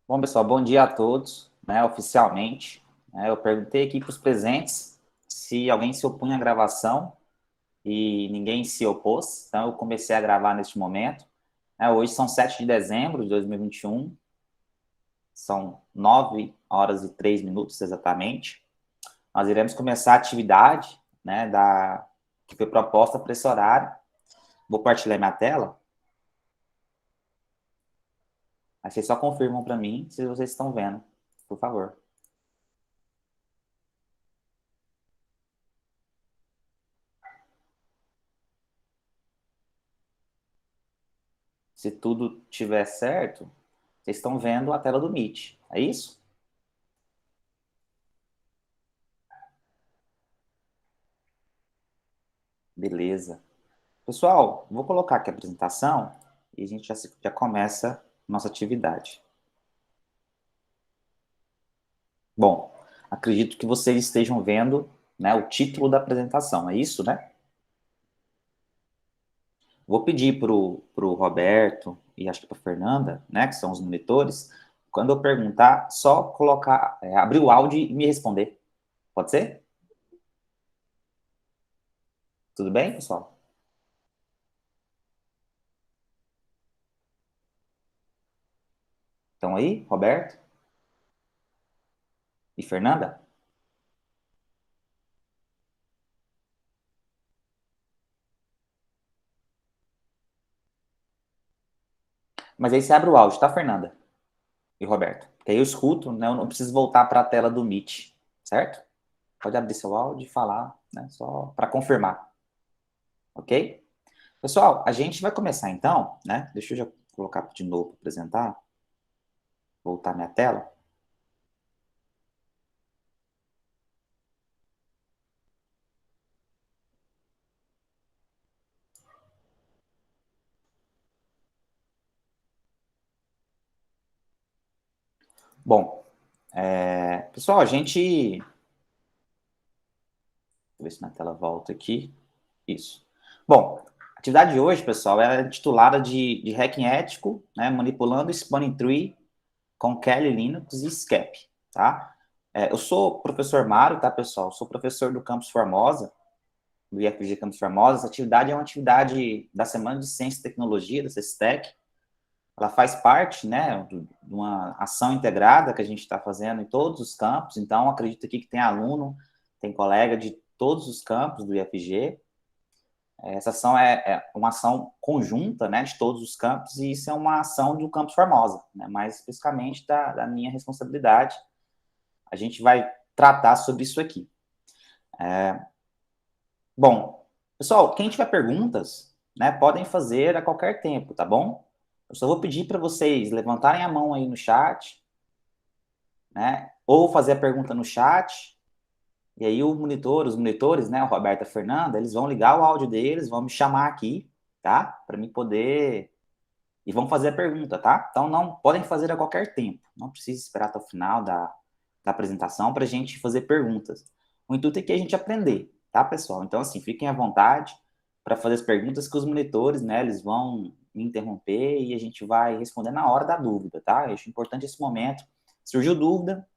Bom, pessoal, bom dia a todos, né, oficialmente. Eu perguntei aqui para os presentes se alguém se opunha à gravação e ninguém se opôs, então eu comecei a gravar neste momento. Hoje são 7 de dezembro de 2021, são 9 horas e 3 minutos exatamente. Nós iremos começar a atividade, né, que foi proposta para esse horário. Vou partilhar minha tela, aí vocês só confirmam para mim se vocês estão vendo, por favor. Se tudo tiver certo, vocês estão vendo a tela do Meet, é isso? Beleza. Pessoal, vou colocar aqui a apresentação e a gente já começa a nossa atividade. Bom, acredito que vocês estejam vendo, né, o título da apresentação, é isso, né? Vou pedir para o Roberto e acho que para a Fernanda, né, que são os monitores, quando eu perguntar, só colocar, abrir o áudio e me responder. Pode ser? Tudo bem, pessoal? Estão aí, Roberto e Fernanda? Mas aí você abre o áudio, tá, Fernanda e Roberto? Que aí eu escuto, né? Eu não preciso voltar para a tela do Meet, certo? Pode abrir seu áudio e falar, né? Só para confirmar, ok? Pessoal, a gente vai começar então, né? Deixa eu já colocar de novo para apresentar, voltar minha tela. Bom, pessoal, a gente. Deixa eu ver se minha tela volta aqui. Isso. Bom, a atividade de hoje, pessoal, é intitulada de Hacking Ético, né? Manipulando Spanning Tree com Kali Linux e SCAP, tá? Eu sou o professor Mário, tá, pessoal? Sou professor do Campus Formosa, do IFG Campus Formosa. Essa atividade é uma atividade da Semana de Ciência e Tecnologia, da CESTEC. Ela faz parte, né, de uma ação integrada que a gente está fazendo em todos os campos. Então, acredito aqui que tem aluno, tem colega de todos os campos do IFG. Essa ação é uma ação conjunta, né, de todos os campos, e isso é uma ação do Campus Formosa, né, mais especificamente da minha responsabilidade. A gente vai tratar sobre isso aqui. Bom, pessoal, quem tiver perguntas, né, podem fazer a qualquer tempo, tá bom? Eu só vou pedir para vocês levantarem a mão aí no chat, né, ou fazer a pergunta no chat, e aí os monitores, né, o Roberto e a Fernanda, eles vão ligar o áudio deles, vão me chamar aqui, tá? Para mim poder e vão fazer a pergunta, tá? Então não podem fazer a qualquer tempo, não precisa esperar até o final da apresentação para a gente fazer perguntas. O intuito é que a gente aprender, tá, pessoal? Então, assim, fiquem à vontade para fazer as perguntas que os monitores, né, eles vão me interromper e a gente vai responder na hora da dúvida, tá? Eu acho importante esse momento. Surgiu dúvida,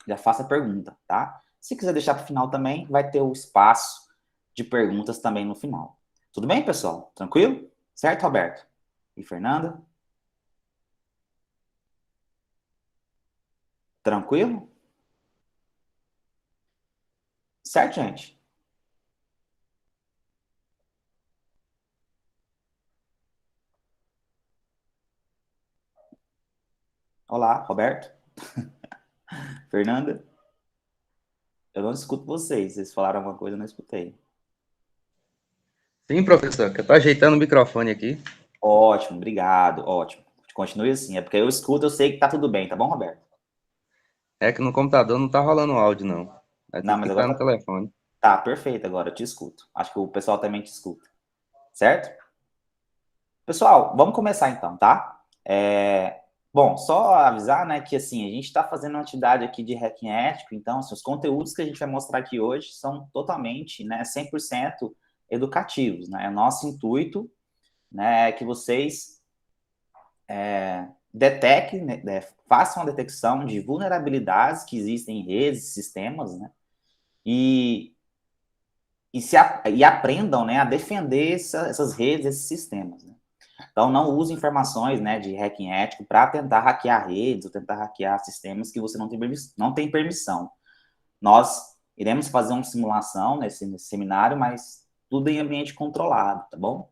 já faça a pergunta, tá? Se quiser deixar para o final também, vai ter o espaço de perguntas também no final. Tudo bem, pessoal? Tranquilo? Certo, Roberto? E Fernanda? Tranquilo? Certo, gente? Olá, Roberto, Fernanda. Eu não escuto vocês. Vocês falaram alguma coisa, eu não escutei. Sim, professor, que eu tô ajeitando o microfone aqui. Ótimo, obrigado. Ótimo. Continue assim. É porque eu escuto, eu sei que tá tudo bem, tá bom, Roberto? É que no computador não tá rolando áudio, não. Vai ter Não, que mas estar agora no tá, telefone. tá perfeito agora, eu te escuto. Acho que o pessoal também te escuta, certo? Pessoal, vamos começar então, tá? Bom, só avisar, né, que assim, a gente está fazendo uma atividade aqui de hacking ético, então, assim, os conteúdos que a gente vai mostrar aqui hoje são totalmente, né, 100% educativos, né? O nosso intuito, né, é que vocês detectem, né, façam a detecção de vulnerabilidades que existem em redes e sistemas, né, e aprendam, né, a defender essas redes, esses sistemas. Né? Então, não use informações, né, de hacking ético para tentar hackear redes ou tentar hackear sistemas que você não tem permissão. Nós iremos fazer uma simulação nesse seminário, mas tudo em ambiente controlado, tá bom?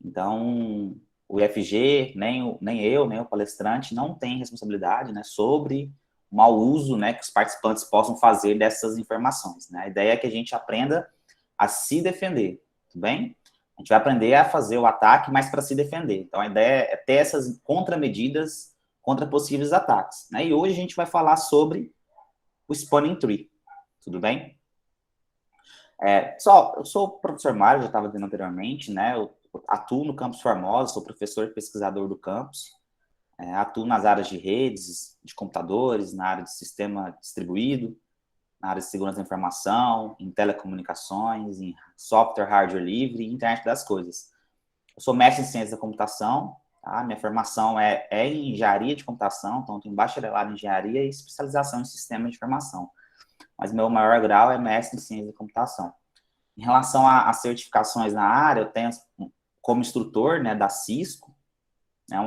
Então, o IFG, nem eu, nem o palestrante, não tem responsabilidade, né, sobre o mau uso, né, que os participantes possam fazer dessas informações. Né? A ideia é que a gente aprenda a se defender, tudo bem? A gente vai aprender a fazer o ataque, mas para se defender. Então, a ideia é ter essas contramedidas contra possíveis ataques. Né? E hoje a gente vai falar sobre o Spanning Tree, tudo bem? Pessoal, eu sou o professor Mário, já estava dizendo anteriormente, né? Eu atuo no Campus Formosa, sou professor e pesquisador do campus. Atuo nas áreas de redes, de computadores, na área de sistema distribuído, na área de segurança da informação, em telecomunicações, em software, hardware livre e internet das coisas. Eu sou mestre em ciência da computação, tá? Minha formação é em engenharia de computação, então eu tenho bacharelado em engenharia e especialização em sistema de informação. Mas meu maior grau é mestre em ciência da computação. Em relação a certificações na área, eu tenho como instrutor, né, da Cisco, né,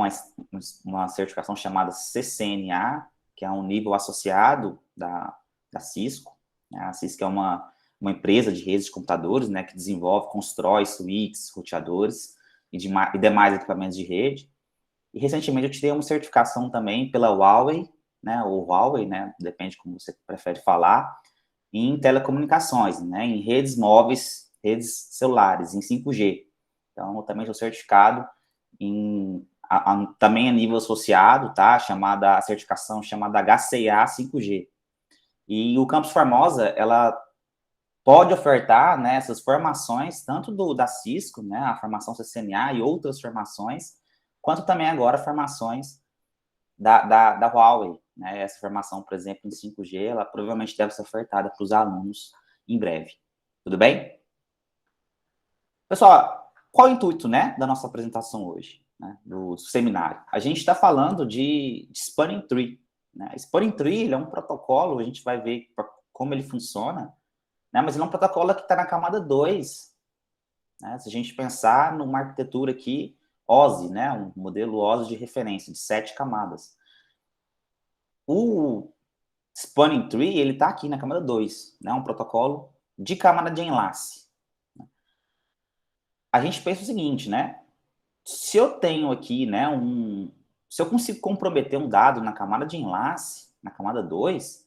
uma certificação chamada CCNA, que é um nível associado da Cisco. A Cisco é uma empresa de redes de computadores, né, que desenvolve, constrói switches, roteadores e demais equipamentos de rede. E recentemente eu tirei uma certificação também pela Huawei, né, ou Huawei, né, depende como você prefere falar, em telecomunicações, né, em redes móveis, redes celulares, em 5G. Então, eu também sou certificado também a nível associado, tá? A certificação chamada HCA 5G. E o Campus Formosa, ela pode ofertar, né, essas formações, tanto da Cisco, né, a formação CCNA e outras formações, quanto também agora formações da Huawei. Né? Essa formação, por exemplo, em 5G, ela provavelmente deve ser ofertada para os alunos em breve. Tudo bem? Pessoal, qual o intuito, né, da nossa apresentação hoje, né, do seminário? A gente está falando de Spanning Tree. Né? Spanning Tree ele é um protocolo, a gente vai ver como ele funciona, né, mas ele é um protocolo que está na camada 2. Né? Se a gente pensar numa arquitetura aqui, OSI, né, um modelo OSI de referência, de 7 camadas. O Spanning Tree, ele está aqui na camada 2, né, um protocolo de camada de enlace. A gente pensa o seguinte, né, se eu tenho aqui, né, se eu consigo comprometer um dado na camada de enlace, na camada 2,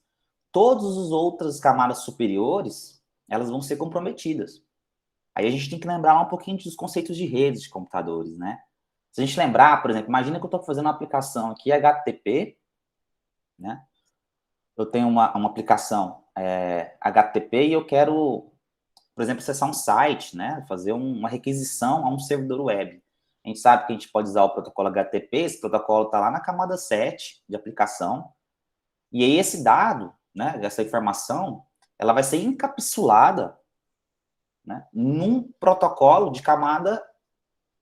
todas as outras camadas superiores, elas vão ser comprometidas. Aí a gente tem que lembrar um pouquinho dos conceitos de redes de computadores, né? Se a gente lembrar, por exemplo, imagina que eu estou fazendo uma aplicação aqui HTTP, né? Eu tenho uma aplicação HTTP e eu quero, por exemplo, acessar um site, né? Fazer uma requisição a um servidor web. A gente sabe que a gente pode usar o protocolo HTTP, esse protocolo está lá na camada 7 de aplicação, e aí esse dado, né, essa informação, ela vai ser encapsulada, né, num protocolo de camada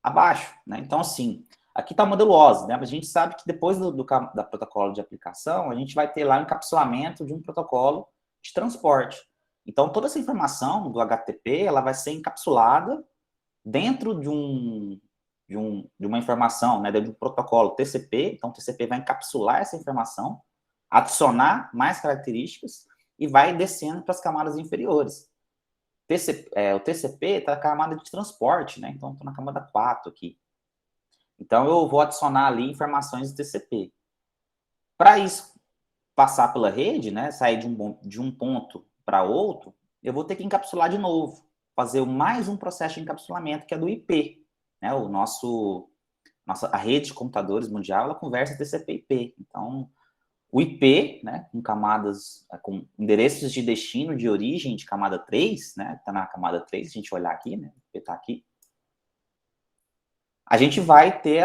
abaixo. Né? Então, assim, aqui está o modelo OSI, né? Mas a gente sabe que depois da protocolo de aplicação, a gente vai ter lá o encapsulamento de um protocolo de transporte. Então, toda essa informação do HTTP, ela vai ser encapsulada dentro de uma informação, né, dentro do protocolo TCP. Então, o TCP vai encapsular essa informação, adicionar mais características e vai descendo para as camadas inferiores. O TCP está na camada de transporte, né? Então, estou na camada 4 aqui. Então, eu vou adicionar ali informações do TCP. Para isso passar pela rede, né, sair de um ponto para outro, eu vou ter que encapsular de novo, fazer mais um processo de encapsulamento, que é do IP. Né? A rede de computadores mundial, ela conversa TCP/IP. Então, o IP, né, com camadas, com endereços de destino, de origem de camada 3, né, está na camada 3, se a gente olhar aqui, né, o IP está aqui, a gente vai ter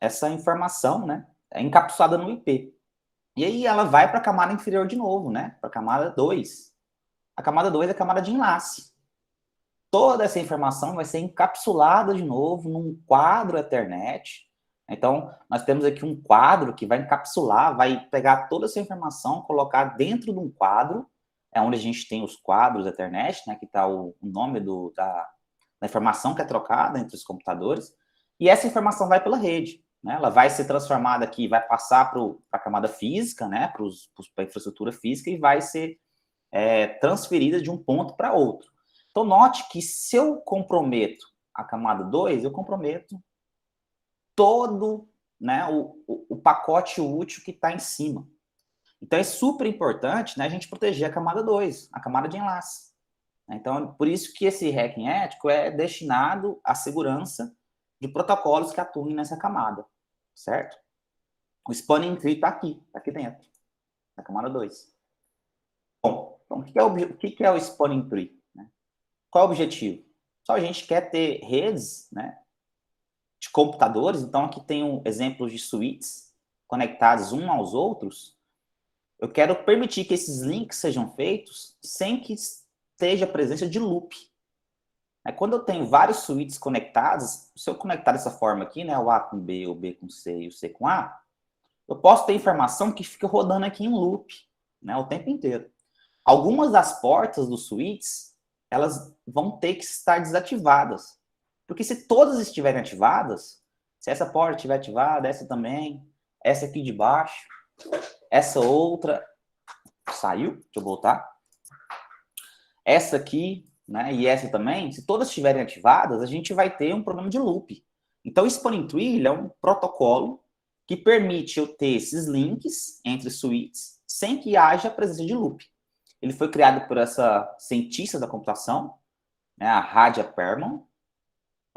essa informação, né, encapsulada no IP. E aí ela vai para a camada inferior de novo, né, para a camada 2. A camada 2 é a camada de enlace. Toda essa informação vai ser encapsulada de novo num quadro Ethernet, Então, nós temos aqui um quadro que vai encapsular, vai pegar toda essa informação, colocar dentro de um quadro, é onde a gente tem os quadros da internet, né, que está o nome da informação que é trocada entre os computadores, e essa informação vai pela rede, né, ela vai ser transformada aqui, vai passar para a camada física, né, para a infraestrutura física, e vai ser transferida de um ponto para outro. Então, note que se eu comprometo a camada 2, eu comprometo todo, né, o pacote útil que está em cima. Então, é super importante, né, a gente proteger a camada 2, a camada de enlace. Então, por isso que esse hacking ético é destinado à segurança de protocolos que atuem nessa camada, certo? O spanning tree está aqui dentro, na camada 2. Bom, então, o que é o spanning tree? Né? Qual é o objetivo? Só a gente quer ter redes, né, de computadores, então aqui tem um exemplo de suítes conectados uns aos outros. Eu quero permitir que esses links sejam feitos sem que esteja a presença de loop. Quando eu tenho vários suítes conectados, se eu conectar dessa forma aqui, né, o A com B, o B com C e o C com A, eu posso ter informação que fica rodando aqui em loop, né, o tempo inteiro. Algumas das portas dos suítes, elas vão ter que estar desativadas. Porque se todas estiverem ativadas, se essa porta estiver ativada, essa também, essa aqui de baixo, essa outra, saiu, deixa eu voltar. Essa aqui, né, e essa também, se todas estiverem ativadas, a gente vai ter um problema de loop. Então, o Spanning Tree é um protocolo que permite eu ter esses links entre suítes sem que haja presença de loop. Ele foi criado por essa cientista da computação, né, a Radia Perman.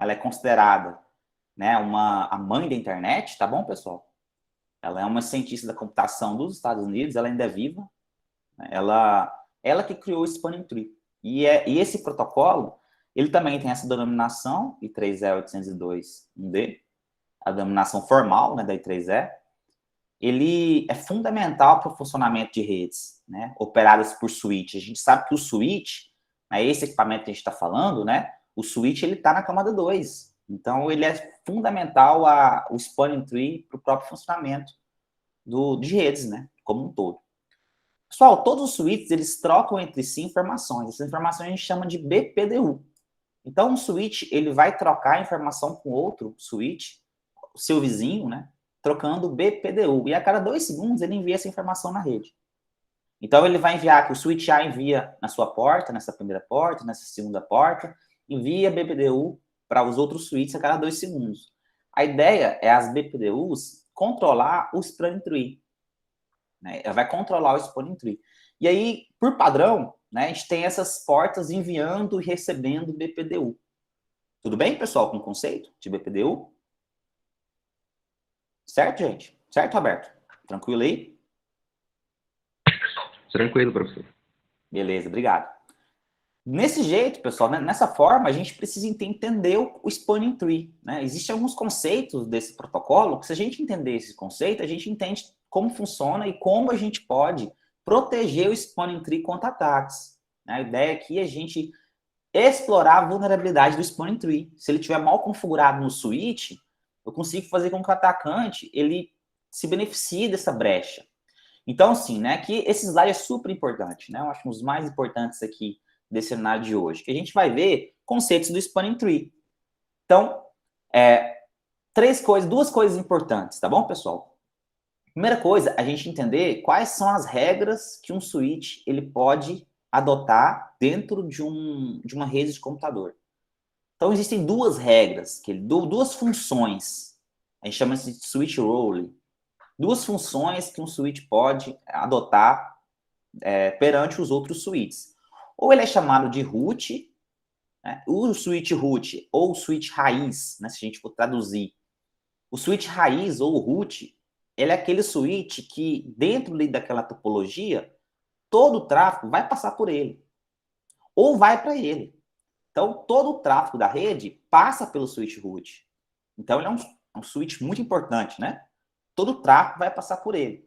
Ela é considerada, né, a mãe da internet, tá bom, pessoal? Ela é uma cientista da computação dos Estados Unidos, ela ainda é viva. Ela que criou o Spanning Tree. E esse protocolo, ele também tem essa denominação, I3E802.1D, a denominação formal, né, da I3E. Ele é fundamental para o funcionamento de redes, né, operadas por switch. A gente sabe que o switch, né, esse equipamento que a gente está falando, né, o switch ele está na camada 2. Então, ele é fundamental o Spanning Tree para o próprio funcionamento de redes, né, como um todo. Pessoal, todos os switches, eles trocam entre si informações. Essas informações a gente chama de BPDU. Então, um switch, ele vai trocar informação com outro switch, o seu vizinho, né, trocando BPDU. E a cada 2 segundos, ele envia essa informação na rede. Então, ele vai enviar, que o switch A envia na sua porta, nessa primeira porta, nessa segunda porta, envia BPDU para os outros switches a cada 2 segundos. A ideia é as BPDUs controlar o Spanning Tree. Né? Ela vai controlar o Spanning Tree. E aí, por padrão, né, a gente tem essas portas enviando e recebendo BPDU. Tudo bem, pessoal, com o conceito de BPDU? Certo, gente? Certo, Roberto? Tranquilo aí? Tranquilo, professor. Beleza, obrigado. Nesse jeito, pessoal, né, nessa forma, a gente precisa entender o Spanning Tree. Né? Existem alguns conceitos desse protocolo que, se a gente entender esse conceito, a gente entende como funciona e como a gente pode proteger o Spanning Tree contra ataques. Né? A ideia aqui é a gente explorar a vulnerabilidade do Spanning Tree. Se ele estiver mal configurado no switch, eu consigo fazer com que o atacante ele se beneficie dessa brecha. Então, assim, né, que esse slide é super importante, né? Eu acho um dos mais importantes aqui desse cenário de hoje, que a gente vai ver conceitos do Spanning Tree. Então, duas coisas importantes, tá bom, pessoal? Primeira coisa, a gente entender quais são as regras que um switch ele pode adotar dentro de uma rede de computador. Então, existem duas regras, duas funções. A gente chama isso de switch role. Duas funções que um switch pode adotar perante os outros switches. Ou ele é chamado de root, né? O switch root ou o switch raiz, né? Se a gente for traduzir. O switch raiz ou o root, ele é aquele switch que, dentro daquela topologia, todo o tráfego vai passar por ele. Ou vai para ele. Então, todo o tráfego da rede passa pelo switch root. Então, ele é um switch muito importante, né? Todo o tráfego vai passar por ele.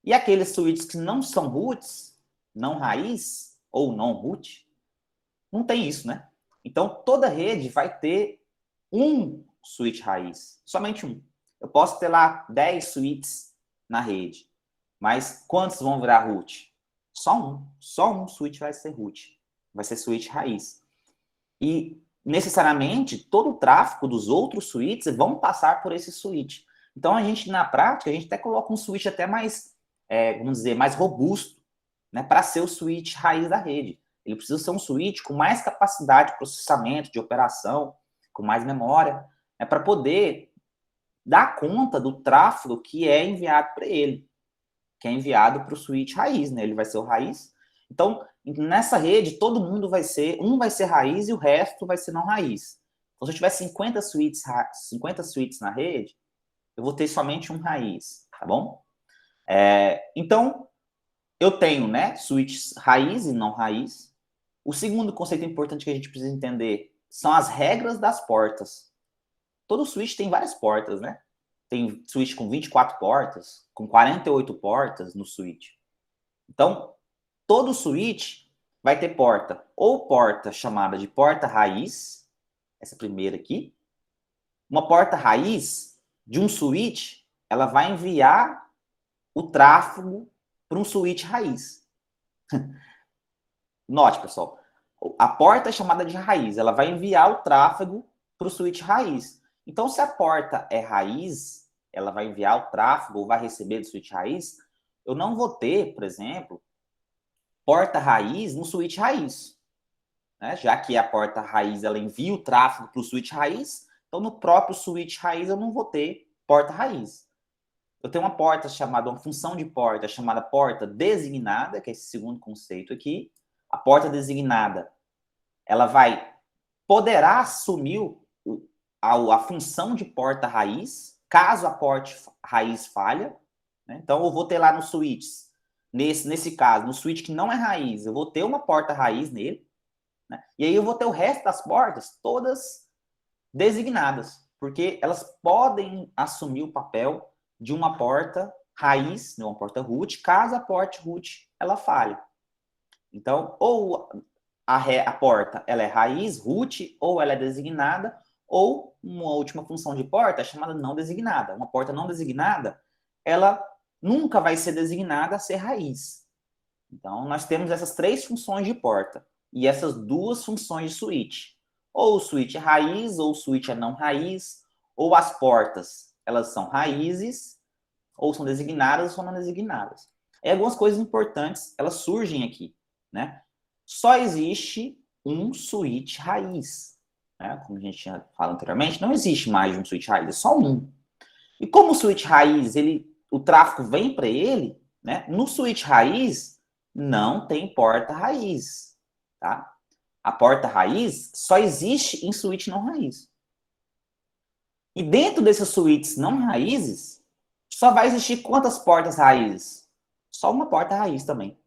E aqueles switches que não são roots, não raiz, ou não root, não tem isso, né? Então, toda rede vai ter um switch raiz, somente um. Eu posso ter lá 10 switches na rede, mas quantos vão virar root? Só um switch vai ser root, vai ser switch raiz. E necessariamente todo o tráfego dos outros switches vão passar por esse switch. Então a gente, na prática, a gente até coloca um switch até mais, vamos dizer, mais robusto, né, para ser o switch raiz da rede. Ele precisa ser um switch com mais capacidade de processamento, de operação, com mais memória, né, para poder dar conta do tráfego que é enviado para ele, que é enviado para o switch raiz, né? Ele vai ser o raiz. Então, nessa rede, todo mundo vai ser, um vai ser raiz e o resto vai ser não raiz. Então, se eu tiver 50 switches na rede, eu vou ter somente um raiz, tá bom? Então, eu tenho, né, switches raiz e não raiz. O segundo conceito importante que a gente precisa entender são as regras das portas. Todo switch tem várias portas, né? Tem switch com 24 portas, com 48 portas no switch. Então, todo switch vai ter porta, ou porta chamada de porta raiz, essa primeira aqui. Uma porta raiz de um switch, ela vai enviar o tráfego para um switch raiz. Note, pessoal, a porta é chamada de raiz, ela vai enviar o tráfego para o switch raiz. Então, se a porta é raiz, ela vai enviar o tráfego ou vai receber do switch raiz, eu não vou ter, por exemplo, porta raiz no switch raiz. Né? Já que a porta raiz ela envia o tráfego para o switch raiz, então no próprio switch raiz eu não vou ter porta raiz. Eu tenho uma porta chamada, uma função de porta chamada porta designada, que é esse segundo conceito aqui. A porta designada, ela poderá assumir a função de porta raiz, caso a porta raiz falha. Né? Então, eu vou ter lá no switch, nesse caso, no switch que não é raiz, eu vou ter uma porta raiz nele, né? E aí eu vou ter o resto das portas todas designadas, porque elas podem assumir o papel de uma porta raiz, de uma porta root, caso a porta root ela falhe. Então, ou a porta ela é raiz, root, ou ela é designada, ou uma última função de porta chamada não designada. Uma porta não designada, ela nunca vai ser designada a ser raiz. Então, nós temos essas três funções de porta e essas duas funções de switch. Ou o switch é raiz, ou o switch é não raiz, ou as portas, elas são raízes, ou são designadas, ou são não designadas. E algumas coisas importantes, elas surgem aqui, né? Só existe um switch raiz, né? Como a gente tinha falado anteriormente, não existe mais de um switch raiz, é só um. E como o switch raiz, o tráfego vem para ele, né? No switch raiz, não tem porta raiz, tá? A porta raiz só existe em switch não raiz. E dentro desses switches não raízes, só vai existir quantas portas raízes? Só uma porta raiz também.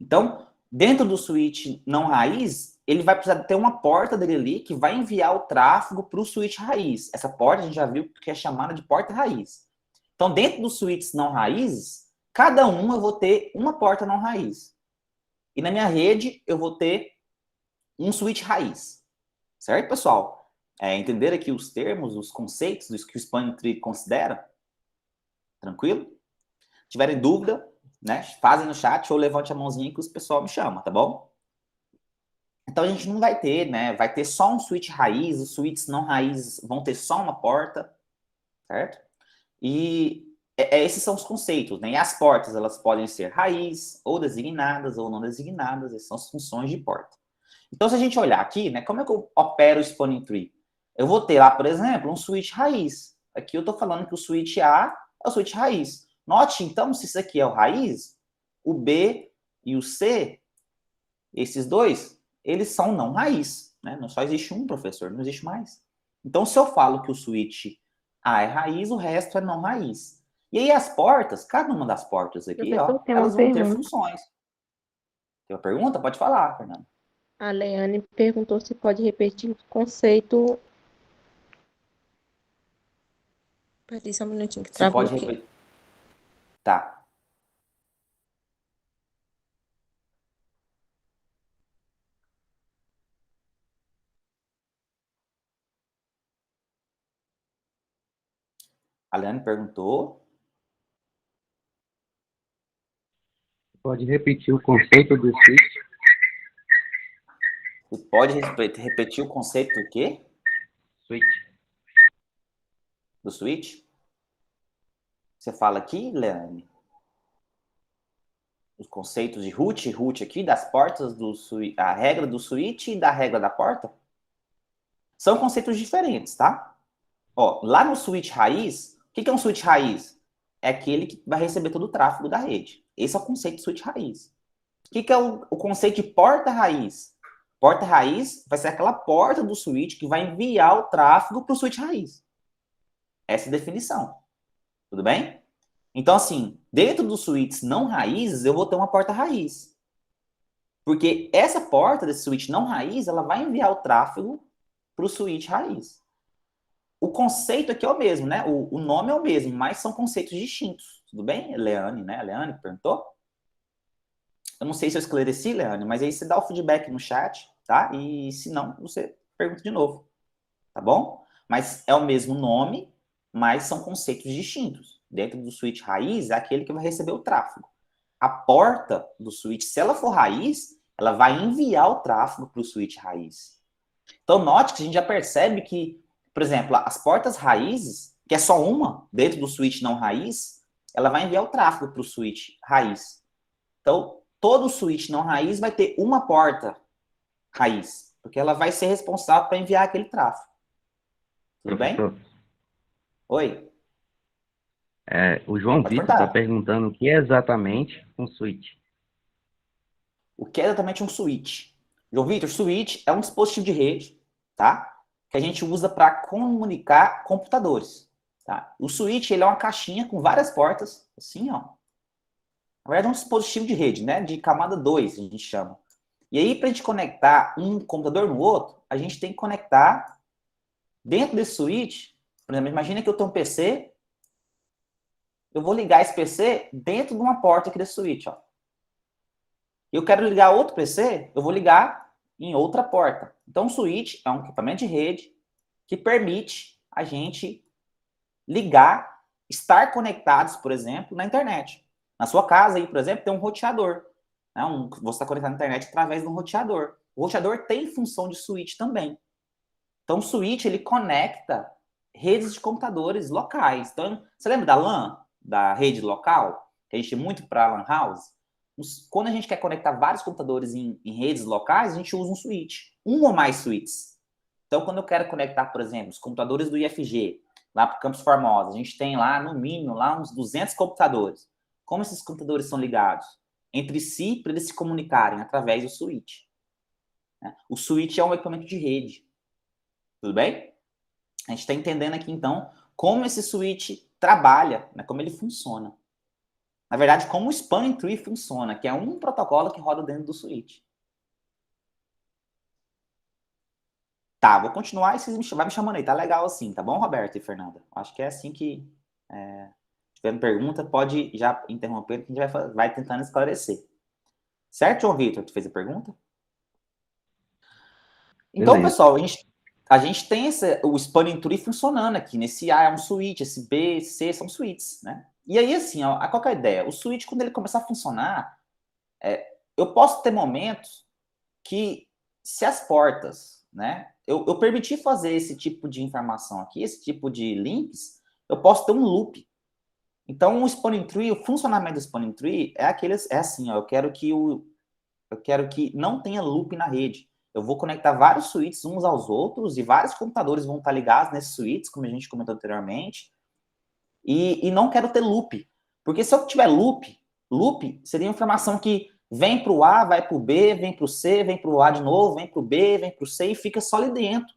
Então, dentro do switch não raiz, ele vai precisar ter uma porta dele ali que vai enviar o tráfego para o switch raiz. Essa porta a gente já viu que é chamada de porta raiz. Então, dentro dos switches não raízes, cada um eu vou ter uma porta não raiz. E na minha rede, eu vou ter um switch raiz. Certo, pessoal? Entender aqui os termos, os conceitos do que o Spanning Tree considera? Tranquilo? Se tiverem dúvida, né, fazem no chat ou levante a mãozinha que o pessoal me chama, tá bom? Então a gente não vai ter, né? Vai ter só um switch raiz, os switches não raízes vão ter só uma porta, certo? E esses são os conceitos, né? E as portas, elas podem ser raiz, ou designadas, ou não designadas, essas são as funções de porta. Então, se a gente olhar aqui, né, como é que eu opero o Spanning Tree? Eu vou ter lá, por exemplo, um switch raiz. Aqui eu estou falando que o switch A é o switch raiz. Note, então, se isso aqui é o raiz, o B e o C, esses dois, eles são não raiz. Né? Não só existe um, professor, não existe mais. Então, se eu falo que o switch A é raiz, o resto é não raiz. E aí as portas, cada uma das portas aqui, Professor, ó, tem uma elas vão ter pergunta. funções. Tem uma pergunta? Pode falar, Fernando. A Leane perguntou se pode repetir o conceito. Peraí, só um minutinho que Se travou pode aqui. repetir. Tá. A Leane perguntou. Pode repetir o conceito do switch? Você pode repetir o conceito do quê? Switch. Do switch? Você fala aqui, Leane? Os conceitos de root aqui, das portas do switch, a regra do switch e da regra da porta? São conceitos diferentes, tá? Ó, lá no switch raiz, o que é um switch raiz? É aquele que vai receber todo o tráfego da rede. Esse é o conceito de switch raiz. O que é o conceito de porta raiz? Porta raiz vai ser aquela porta do switch que vai enviar o tráfego para o switch raiz. Essa é a definição. Tudo bem? Então, assim, dentro dos switches não raízes, eu vou ter uma porta raiz. Porque essa porta desse switch não raiz, ela vai enviar o tráfego para o switch raiz. O conceito aqui é o mesmo, né? O nome é o mesmo, mas são conceitos distintos. Tudo bem, Leane, né? A Leane perguntou. Eu não sei se eu esclareci, Leane, mas aí você dá o feedback no chat, tá? E se não, você pergunta de novo, tá bom? Mas é o mesmo nome, mas são conceitos distintos. Dentro do switch raiz, é aquele que vai receber o tráfego. A porta do switch, se ela for raiz, ela vai enviar o tráfego para o switch raiz. Então, note que a gente já percebe que, por exemplo, as portas raízes, que é só uma dentro do switch não raiz, ela vai enviar o tráfego para o switch raiz. Então, todo switch não raiz vai ter uma porta raiz, porque ela vai ser responsável para enviar aquele tráfego. Tudo bem? Oi? O João Pode Vitor está perguntar. perguntando o que é exatamente um switch. O que é exatamente um switch? João Vitor, switch é um dispositivo de rede, tá? Que a gente usa para comunicar computadores, tá? O switch, ele é uma caixinha com várias portas, assim, ó. Na verdade, é um dispositivo de rede, né? De camada 2, a gente chama. E aí, para a gente conectar um computador no outro, a gente tem que conectar dentro desse switch. Por exemplo, imagina que eu tenho um PC, eu vou ligar esse PC dentro de uma porta aqui desse switch, ó. Eu quero ligar outro PC, eu vou ligar em outra porta. Então, o switch é um equipamento de rede que permite a gente ligar, estar conectados, por exemplo, na internet. Na sua casa aí, por exemplo, tem um roteador. Né? Você está conectado na internet através de um roteador. O roteador tem função de switch também. Então, o switch, ele conecta redes de computadores locais. Então, você lembra da LAN, da rede local? Que a gente tem muito para LAN house? Quando a gente quer conectar vários computadores em redes locais, a gente usa um switch. Um ou mais switches. Então, quando eu quero conectar, por exemplo, os computadores do IFG, lá para o Campus Formosa, a gente tem lá, no mínimo, lá uns 200 computadores. Como esses computadores são ligados entre si para eles se comunicarem através do switch? O switch é um equipamento de rede. Tudo bem? A gente está entendendo aqui, então, como esse switch trabalha, né, como ele funciona. Na verdade, como o Spanning Tree funciona, que é um protocolo que roda dentro do switch. Tá, vou continuar e vocês vai me chamando aí. Tá legal assim, tá bom, Roberto e Fernanda? Acho que é assim que... tiver pergunta, pode já interromper, que a gente vai tentando esclarecer. Certo, João Vitor? Tu fez a pergunta? Então, Beleza. pessoal, a gente tem o Spanning Tree funcionando aqui. Nesse A é um switch, esse B, C são switches, né? E aí, assim, ó, qual que é a ideia? O switch, quando ele começar a funcionar, eu posso ter momentos que, se as portas, né? Eu permitir fazer esse tipo de informação aqui, esse tipo de links, eu posso ter um loop. Então, o Spanning Tree, o funcionamento do Spanning Tree é assim, ó, eu quero que não tenha loop na rede. Eu vou conectar vários switches uns aos outros e vários computadores vão estar ligados nesses switches, como a gente comentou anteriormente, e não quero ter loop. Porque se eu tiver loop seria informação que vem para o A, vai para o B, vem para o C, vem para o A de novo, vem para o B, vem para o C e fica só ali dentro.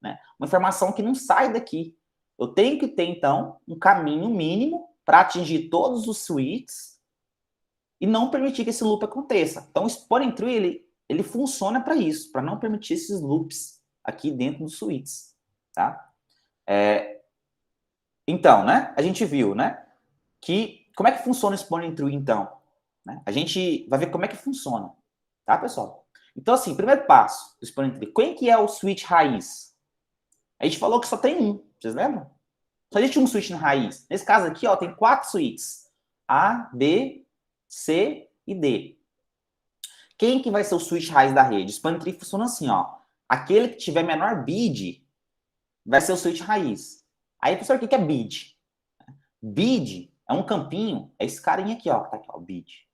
Né? Uma informação que não sai daqui. Eu tenho que ter, então, um caminho mínimo para atingir todos os switches e não permitir que esse loop aconteça. Então, o Spanning Tree, ele funciona para isso, para não permitir esses loops aqui dentro dos switches. Tá? Então, né, a gente viu, né, que como é que funciona o Spanning Tree, então? Né? A gente vai ver como é que funciona, tá, pessoal? Então, assim, primeiro passo do Spanning Tree. Quem que é o switch raiz? A gente falou que só tem um, vocês lembram? Só existe um switch na raiz. Nesse caso aqui, ó, tem 4 switches. A, B, C e D. Quem que vai ser o switch raiz da rede? O spanning tree funciona assim, ó. Aquele que tiver menor bid vai ser o switch raiz. Aí, professor, o que é bid? Bid é um campinho, é esse carinha aqui, ó. Tá aqui, ó, o bid.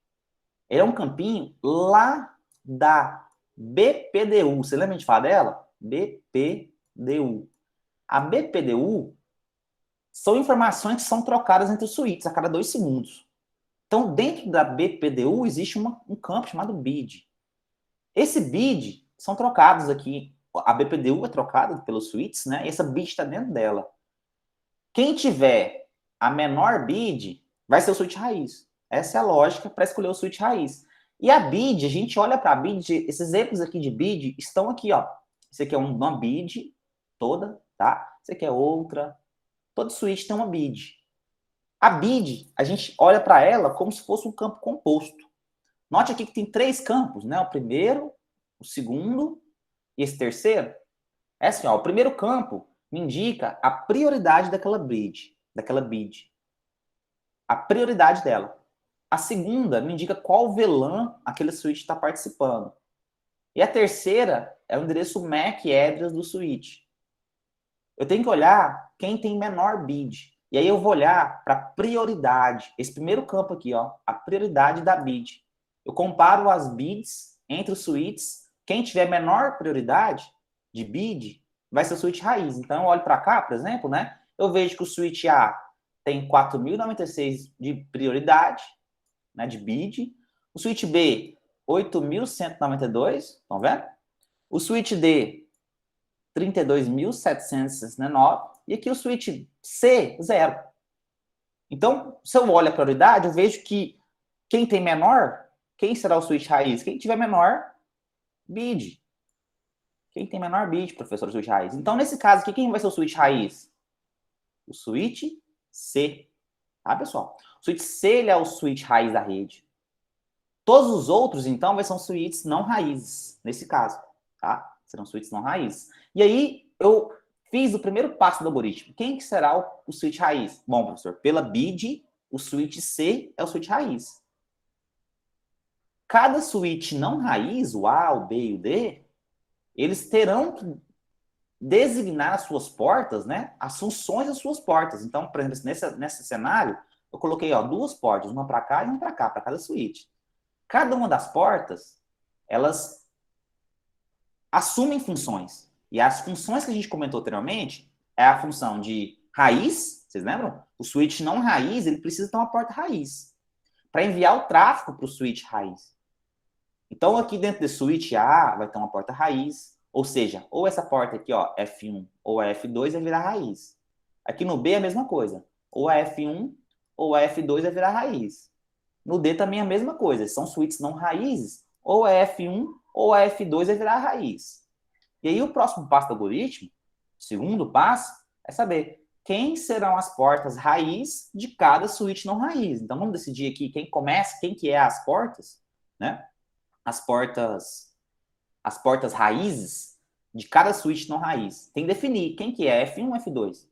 Ele é um campinho lá da BPDU. Você lembra de falar dela? BPDU. A BPDU são informações que são trocadas entre os switches a cada 2 segundos. Então, dentro da BPDU, existe um campo chamado bid. Esse bid são trocados aqui. A BPDU é trocada pelos switches, né? E essa bid está dentro dela. Quem tiver a menor bid vai ser o switch raiz. Essa é a lógica para escolher o switch raiz. E a bid, a gente olha para a bid, esses exemplos aqui de bid estão aqui, ó. Esse aqui é uma bid toda, tá? Esse aqui é outra. Todo switch tem uma bid. A bid, a gente olha para ela como se fosse um campo composto. Note aqui que tem 3 campos, né? O primeiro, o segundo e esse terceiro. É assim, ó, o primeiro campo me indica a prioridade daquela bid. A prioridade dela. A segunda me indica qual VLAN aquele switch está participando. E a terceira é o endereço MAC address do switch. Eu tenho que olhar quem tem menor bid. E aí eu vou olhar para prioridade. Esse primeiro campo aqui, ó, a prioridade da bid. Eu comparo as bids entre os switches. Quem tiver menor prioridade de bid vai ser o switch raiz. Então eu olho para cá, por exemplo, né? Eu vejo que o switch A tem 4.096 de prioridade, né, de bid. O switch B, 8.192, estão vendo? O switch D, 32.769. E aqui o switch C, 0. Então, se eu olho a prioridade, eu vejo que quem tem menor, quem será o switch raiz? Quem tiver menor bid. Quem tem menor bid, professor, o switch raiz. Então, nesse caso aqui, quem vai ser o switch raiz? O switch C. Tá, pessoal? O switch C, ele é o switch raiz da rede. Todos os outros, então, vai ser switches não raízes, nesse caso, tá? Serão switches não raízes. E aí, eu fiz o primeiro passo do algoritmo. Quem que será o switch raiz? Bom, professor, pela bid, o switch C é o switch raiz. Cada switch não raiz, o A, o B e o D, eles terão que designar as suas portas, né? As funções das suas portas. Então, por exemplo, nesse cenário, eu coloquei, ó, 2 portas, uma para cá e uma para cá, para cada switch. Cada uma das portas, elas assumem funções. E as funções que a gente comentou anteriormente é a função de raiz, vocês lembram? O switch não raiz, ele precisa ter uma porta raiz para enviar o tráfego para o switch raiz. Então, aqui dentro desse switch A vai ter uma porta raiz, ou seja, ou essa porta aqui, ó, F1 ou a F2 vai virar raiz. Aqui no B é a mesma coisa. Ou a F1 ou a F2 vai virar raiz. No D também é a mesma coisa. São switches não raízes, ou a F1 ou a F2 vai virar raiz. E aí o próximo passo do algoritmo, o segundo passo, é saber quem serão as portas raiz de cada switch não raiz. Então vamos decidir aqui quem começa, quem que é as portas, né? As portas raízes de cada switch não raiz. Tem que definir quem que é F1 ou F2.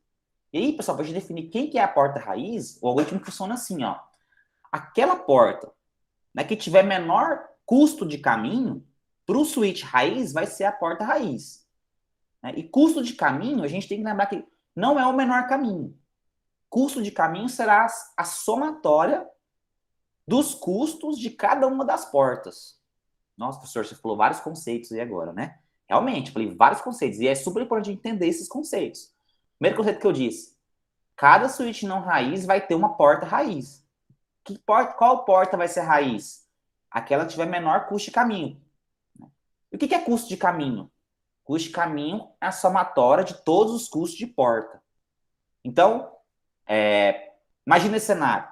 E aí, pessoal, para a gente definir quem que é a porta raiz, o algoritmo funciona assim, ó. Aquela porta, né, que tiver menor custo de caminho, para o switch raiz vai ser a porta raiz. Né? E custo de caminho, a gente tem que lembrar que não é o menor caminho. Custo de caminho será a somatória dos custos de cada uma das portas. Nossa, professor, você falou vários conceitos aí agora, né? Realmente, falei vários conceitos. E é super importante entender esses conceitos. Primeiro conceito que eu disse. Cada switch não raiz vai ter uma porta raiz. Qual porta vai ser raiz? Aquela que tiver menor custo de caminho. E o que é custo de caminho? Custo de caminho é a somatória de todos os custos de porta. Então, imagina esse cenário.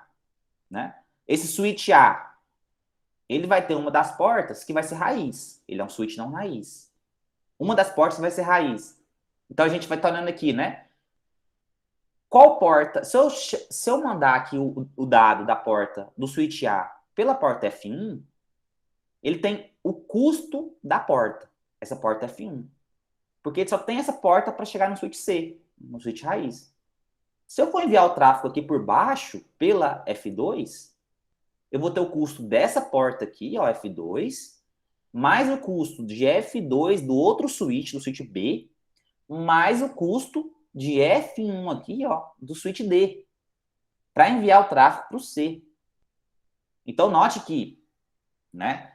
Né? Esse switch A, ele vai ter uma das portas que vai ser raiz. Ele é um switch não raiz. Uma das portas vai ser raiz. Então, a gente vai estar olhando aqui, né? Qual porta? Se eu mandar aqui o dado da porta do switch A pela porta F1, ele tem o custo da porta. Essa porta F1. Porque ele só tem essa porta para chegar no switch C, no switch raiz. Se eu for enviar o tráfego aqui por baixo, pela F2, eu vou ter o custo dessa porta aqui, ó, F2, mais o custo de F2 do outro switch, do switch B, mais o custo de F1 aqui, ó, do switch D, para enviar o tráfego para o C. Então, note que, né,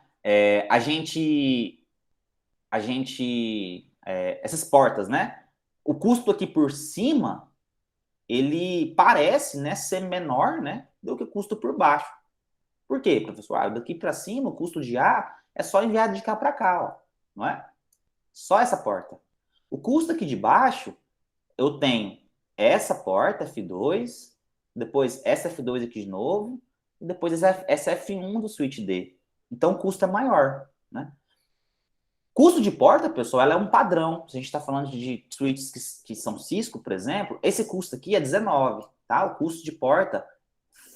essas portas, né, o custo aqui por cima, ele parece, né, ser menor, né, do que o custo por baixo. Por quê, professor? Ah, daqui para cima, o custo de A é só enviar de cá para cá, ó, não é? Só essa porta. O custo aqui de baixo, eu tenho essa porta, F2, depois essa F2 aqui de novo, e depois essa F1 do switch D. Então, o custo é maior, né? Custo de porta, pessoal, ela é um padrão. Se a gente está falando de switches que são Cisco, por exemplo, esse custo aqui é 19, tá? O custo de porta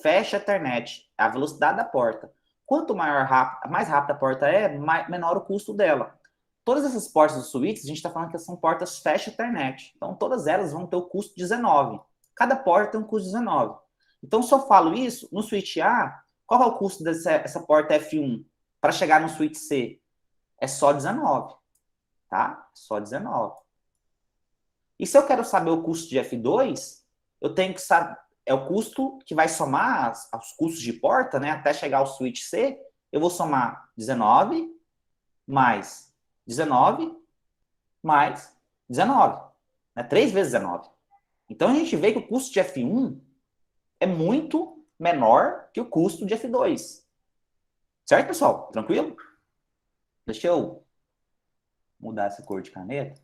fecha a Ethernet, a velocidade da porta. Quanto mais rápida a porta é, menor o custo dela. Todas essas portas dos switches, a gente está falando que são portas fecha Ethernet. Então, todas elas vão ter o custo 19. Cada porta tem um custo 19. Então, se eu falo isso, no switch A, qual é o custo dessa porta F1 para chegar no switch C? É só 19, tá? Só 19. E se eu quero saber o custo de F2, eu tenho que saber, é o custo que vai somar os custos de porta, né, até chegar ao switch C, eu vou somar 19 mais 19 mais 19, né? 3 vezes 19. Então a gente vê que o custo de F1 é muito menor que o custo de F2. Certo, pessoal? Tranquilo? Deixa eu mudar essa cor de caneta.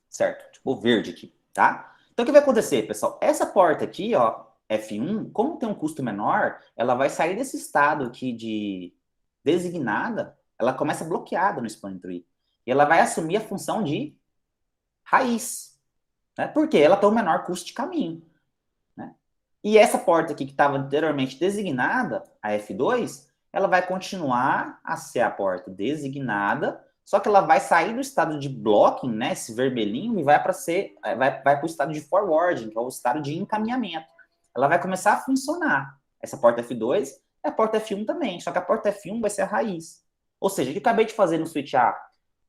Certo? Tipo verde aqui, tá? Então o que vai acontecer, pessoal? Essa porta aqui, ó, F1, como tem um custo menor, ela vai sair desse estado aqui de designada, ela começa bloqueada no span tree. E ela vai assumir a função de raiz, né? Porque ela tem o menor custo de caminho, né? E essa porta aqui que estava anteriormente designada, a F2, ela vai continuar a ser a porta designada, só que ela vai sair do estado de blocking, né, esse vermelhinho, e vai para o estado de forwarding, que é o estado de encaminhamento. Ela vai começar a funcionar. Essa porta F2 é a porta F1 também, só que a porta F1 vai ser a raiz. Ou seja, o que eu acabei de fazer no switch A?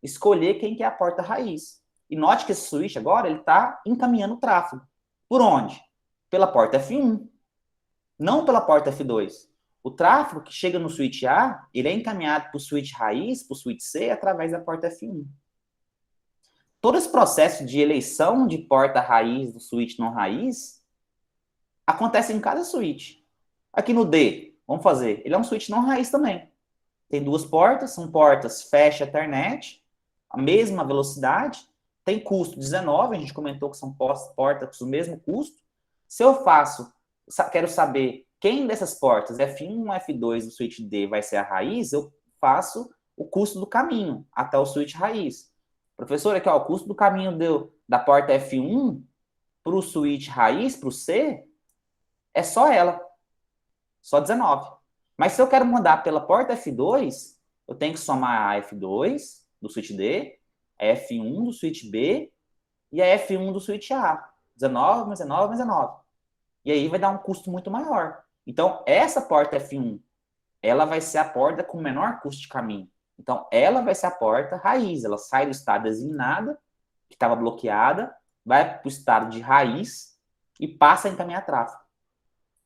Escolher quem que é a porta raiz. E note que esse switch agora, ele está encaminhando o tráfego. Por onde? Pela porta F1, não pela porta F2. O tráfego que chega no switch A, ele é encaminhado para o switch raiz, para o switch C, através da porta F1. Todo esse processo de eleição de porta raiz do switch não raiz acontece em cada switch. Aqui no D, vamos fazer, ele é um switch não raiz também. Tem duas portas, são portas fecha Ethernet, a mesma velocidade, tem custo 19, a gente comentou que são portas com o mesmo custo. Se eu quero saber quem dessas portas, F1 ou F2 do switch D vai ser a raiz, eu faço o custo do caminho até o switch raiz. Professor, aqui ó, o custo do caminho da porta F1 para o switch raiz, para o C, é só ela, só 19. Mas se eu quero mandar pela porta F2, eu tenho que somar a F2 do switch D, a F1 do switch B e a F1 do switch A. 19 mais 19 mais 19. E aí vai dar um custo muito maior. Então, essa porta F1, ela vai ser a porta com menor custo de caminho. Então, ela vai ser a porta raiz. Ela sai do estado designada, que estava bloqueada, vai para o estado de raiz e passa a encaminhar tráfego.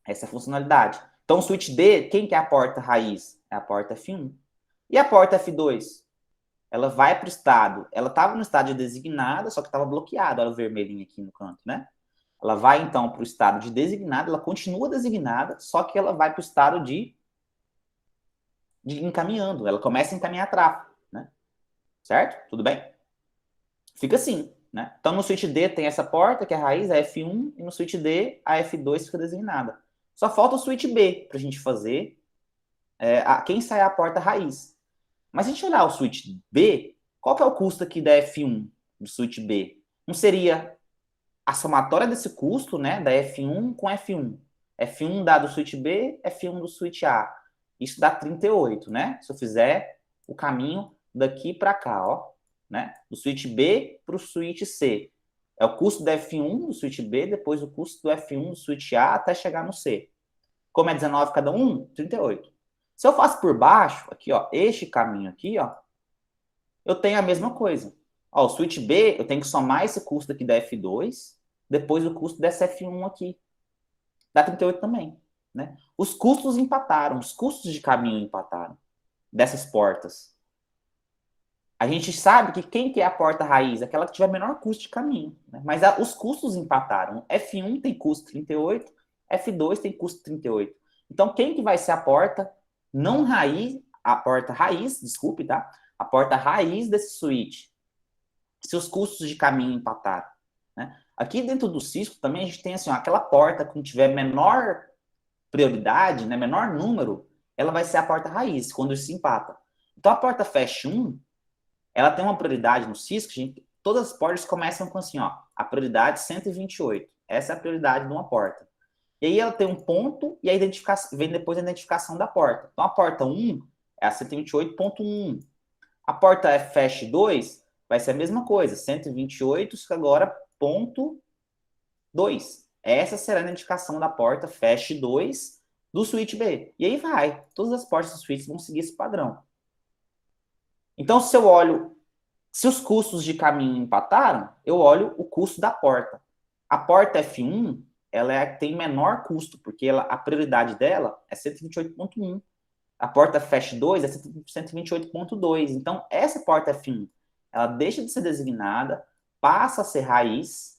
Essa é a funcionalidade. Então, o switch D, quem que é a porta raiz? É a porta F1. E a porta F2? Ela vai para o estado, ela estava no estado de designada, só que estava bloqueada, olha o vermelhinho aqui no canto, né? Ela vai, então, para o estado de designada, ela continua designada, só que ela vai para o estado de encaminhando, ela começa a encaminhar tráfego, né? Certo? Tudo bem? Fica assim, né? Então, no switch D tem essa porta, que é a raiz, a F1, e no switch D, a F2 fica designada. Só falta o switch B para a gente fazer quem sai a porta raiz. Mas se a gente olhar o switch B, qual que é o custo aqui da F1 do switch B? Não seria a somatória desse custo, né, da F1 com F1. F1 dá do switch B, F1 do switch A. Isso dá 38, né? Se eu fizer o caminho daqui para cá, ó. né? Do switch B para o switch C. É o custo do F1 do switch B, depois o custo do F1 do switch A até chegar no C. Como é 19 cada um, 38. Se eu faço por baixo, aqui, ó, este caminho aqui, ó, eu tenho a mesma coisa. Ó, o switch B, eu tenho que somar esse custo aqui da F2, depois o custo dessa F1 aqui. Dá 38 também, né? Os custos empataram, os custos de caminho empataram dessas portas. A gente sabe que quem que é a porta raiz? Aquela que tiver menor custo de caminho, né? Mas os custos empataram. F1 tem custo 38, F2 tem custo 38. Então, quem que vai ser a porta não raiz, a porta raiz, desculpe, tá? A porta raiz desse switch, se os custos de caminho empataram, né? Aqui dentro do Cisco também a gente tem assim, ó, aquela porta que tiver menor prioridade, né, menor número, ela vai ser a porta raiz, quando isso se empata. Então a porta Fast 1, ela tem uma prioridade no Cisco, gente, todas as portas começam com assim, ó, a prioridade 128. Essa é a prioridade de uma porta. E aí ela tem um ponto e a identificação, vem depois a identificação da porta. Então a porta 1 é a 128.1. A porta Fast 2 vai ser a mesma coisa, 128, agora ponto 2. Essa será a identificação da porta Fast 2 do switch B. E aí vai. Todas as portas do switch vão seguir esse padrão. Então, se eu olho, se os custos de caminho empataram, eu olho o custo da porta. A porta F1, ela tem menor custo, porque a prioridade dela é 128.1. A porta Fast 2 é 128.2. Então, essa porta F1, ela deixa de ser designada, passa a ser raiz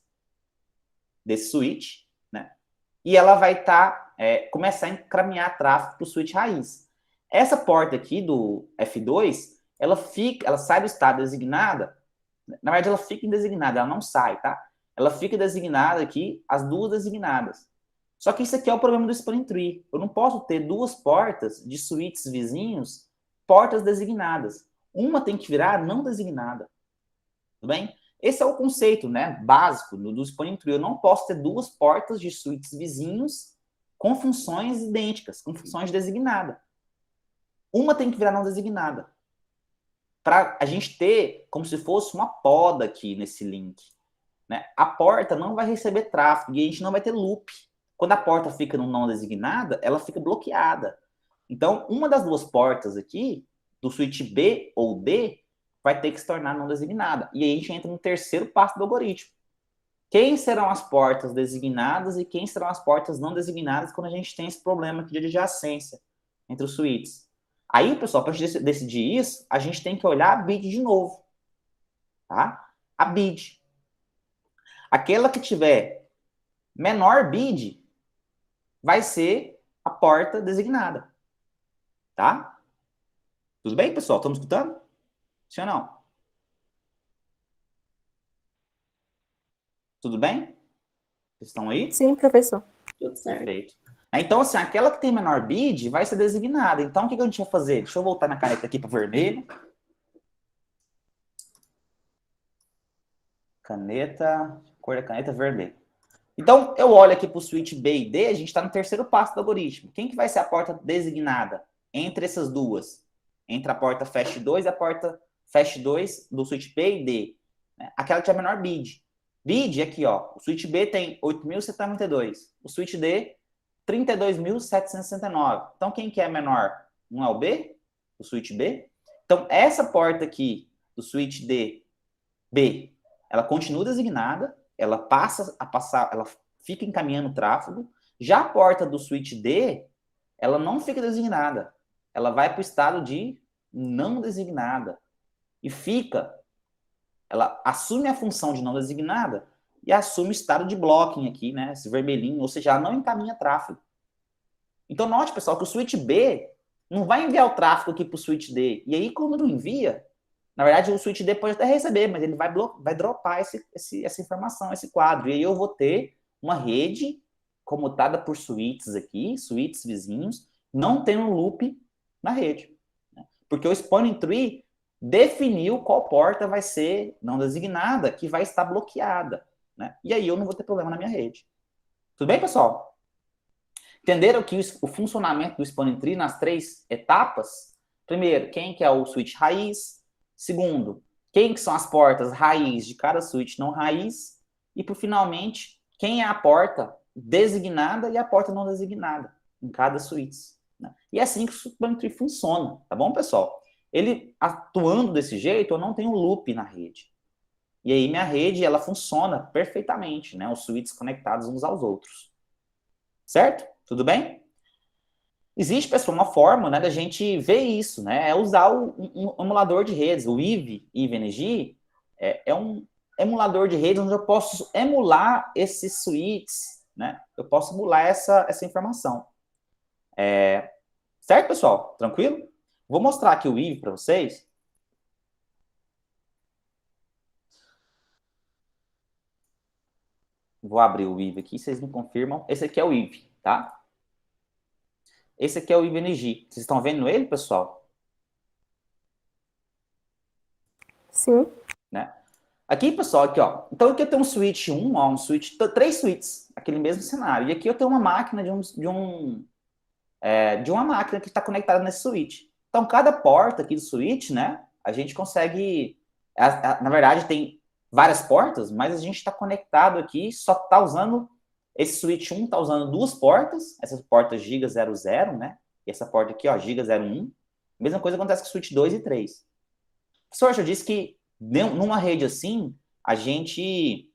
desse switch, né? E ela vai começar a encaminhar tráfego para o switch raiz. Essa porta aqui do F2, ela sai do estado designada, na verdade ela fica indesignada, ela não sai, tá? Ela fica designada aqui, as duas designadas. Só que isso aqui é o problema do spanning tree. Eu não posso ter duas portas de switches vizinhos, portas designadas. Uma tem que virar não designada. Tudo bem? Esse é o conceito, né, básico do spanning tree. Eu não posso ter duas portas de switches vizinhos com funções idênticas, com funções designadas. Uma tem que virar não designada. Para a gente ter como se fosse uma poda aqui nesse link, né? A porta não vai receber tráfego e a gente não vai ter loop. Quando a porta fica no não designada, ela fica bloqueada. Então, uma das duas portas aqui, do switch B ou D, vai ter que se tornar não designada. E aí a gente entra no terceiro passo do algoritmo. Quem serão as portas designadas e quem serão as portas não designadas quando a gente tem esse problema aqui de adjacência entre os switches? Aí, pessoal, para a gente decidir isso, a gente tem que olhar a bid de novo. Tá? A bid. Aquela que tiver menor bid vai ser a porta designada. Tá? Tudo bem, pessoal? Estamos escutando? Sim ou não? Tudo bem? Vocês estão aí? Sim, professor. Tudo certo. Perfeito. Então, assim, aquela que tem menor bid vai ser designada. Então, o que a gente vai fazer? Deixa eu voltar na caneta aqui para vermelho. Caneta, cor da caneta vermelha. Então, eu olho aqui para o switch B e D, a gente está no terceiro passo do algoritmo. Quem que vai ser a porta designada entre essas duas? Entre a porta Fast 2 e a porta Fast 2 do switch B e D. Aquela que tem a menor bid. Bid aqui, ó. O switch B tem 8.072. O switch D, 32.769. Então, quem que é menor? Um é o B, o switch B. Então, essa porta aqui do switch D, B, ela continua designada, ela ela fica encaminhando o tráfego. Já a porta do switch D, ela não fica designada. Ela vai para o estado de não designada. E ela assume a função de não designada e assume o estado de blocking aqui, né? Esse vermelhinho, ou seja, ela não encaminha tráfego. Então, note, pessoal, que o switch B não vai enviar o tráfego aqui para o switch D. E aí, quando não envia, na verdade, o switch D pode até receber, mas ele vai dropar essa informação, esse quadro. E aí eu vou ter uma rede comutada por switches aqui, switches vizinhos, não tem um loop na rede. Né? Porque o spanning tree definiu qual porta vai ser não designada, que vai estar bloqueada. Né? E aí eu não vou ter problema na minha rede. Tudo bem, pessoal? Entenderam que o funcionamento do spanning tree nas três etapas? Primeiro, quem que é o switch raiz? Segundo, quem que são as portas raiz de cada switch não raiz, e por finalmente, quem é a porta designada e a porta não designada em cada switch. Né? E é assim que o Spanning Tree funciona, tá bom, pessoal? Ele atuando desse jeito, eu não tenho loop na rede. E aí minha rede, ela funciona perfeitamente, né? Os switches conectados uns aos outros. Certo? Tudo bem? Existe, pessoal, uma forma, né, da gente ver isso, né? É usar um emulador de redes. O IVNG é um emulador de redes onde eu posso emular esses switches, né? Eu posso emular essa informação. Certo, pessoal? Tranquilo? Vou mostrar aqui o IV para vocês. Vou abrir o IV aqui, vocês me confirmam. Esse aqui é o IV, tá? Esse aqui é o IVNG. Vocês estão vendo ele, pessoal? Sim. Né? Aqui, pessoal, aqui, ó. Então aqui eu tenho um switch 1, ó, um switch, 3 switches, aquele mesmo cenário. E aqui eu tenho uma máquina de uma máquina que está conectada nesse switch. Então, cada porta aqui do switch, né, a gente consegue... na verdade, tem várias portas, mas a gente está conectado aqui, só está usando... Esse switch 1 está usando duas portas, essas portas giga 00, né, e essa porta aqui, ó, giga 01. Mesma coisa acontece com o switch 2 e 3. O professor já disse que numa rede assim, a gente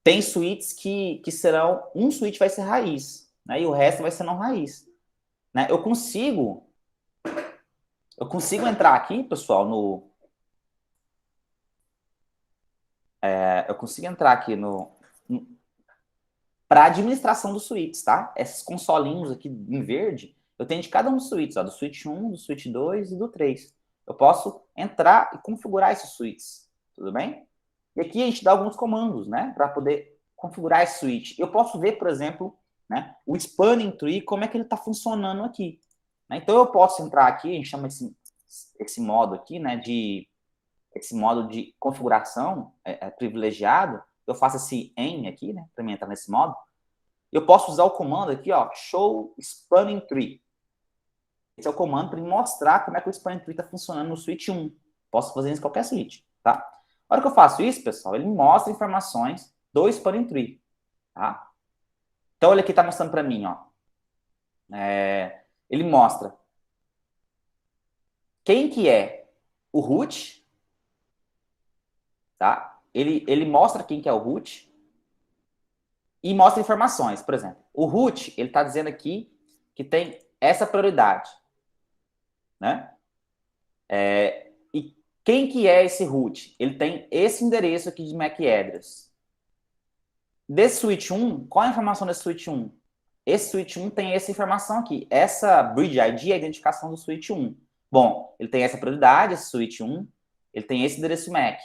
tem switches que serão... Um switch vai ser raiz, né, e o resto vai ser não raiz. Né? Eu consigo entrar aqui, pessoal, eu consigo entrar aqui para administração dos switches, tá? Esses consolinhos aqui em verde, eu tenho de cada um dos switches, ó, do switch 1, do switch 2 e do 3. Eu posso entrar e configurar esses switches, tudo bem? E aqui a gente dá alguns comandos, né, para poder configurar esse switch. Eu posso ver, por exemplo, né, o Spanning Tree, como é que ele está funcionando aqui. Né? Então eu posso entrar aqui, a gente chama esse modo aqui, né, esse modo de configuração privilegiado. Eu faço esse EN aqui, né, para mim entrar nesse modo. Eu posso usar o comando aqui, ó, show Spanning Tree. Esse é o comando para me mostrar como é que o Spanning Tree está funcionando no switch 1. Posso fazer isso em qualquer switch, tá? Na hora que eu faço isso, pessoal, ele mostra informações do Spanning Tree, tá? Então, olha aqui, está mostrando para mim, ó. Ele mostra quem que é o root, tá? Ele mostra quem que é o root e mostra informações. Por exemplo, o root, ele está dizendo aqui que tem essa prioridade, né? E quem que é esse root? Ele tem esse endereço aqui de MAC address. Desse switch 1, qual é a informação desse switch 1? Esse switch 1 tem essa informação aqui. Essa bridge ID é a identificação do switch 1. Bom, ele tem essa prioridade, esse switch 1, ele tem esse endereço MAC.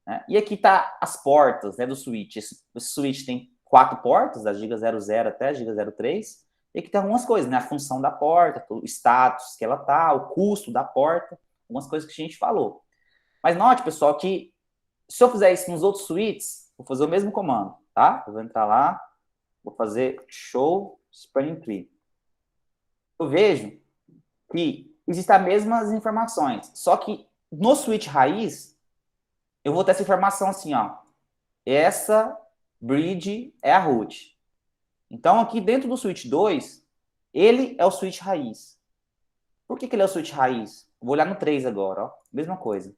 Né? E aqui tá as portas, né, do switch. Esse switch tem 4 portas, da giga 00 até a giga 03. E aqui tem algumas coisas, né? A função da porta, o status que ela tá, o custo da porta, algumas coisas que a gente falou. Mas note, pessoal, que se eu fizer isso nos outros switches, vou fazer o mesmo comando, tá? Eu vou entrar lá, vou fazer show Spanning Tree. Eu vejo que existem as mesmas informações, só que no switch raiz, eu vou ter essa informação assim, ó. Essa bridge é a root. Então, aqui dentro do switch 2, ele é o switch raiz. Por que ele é o switch raiz? Vou olhar no 3 agora, ó. Mesma coisa.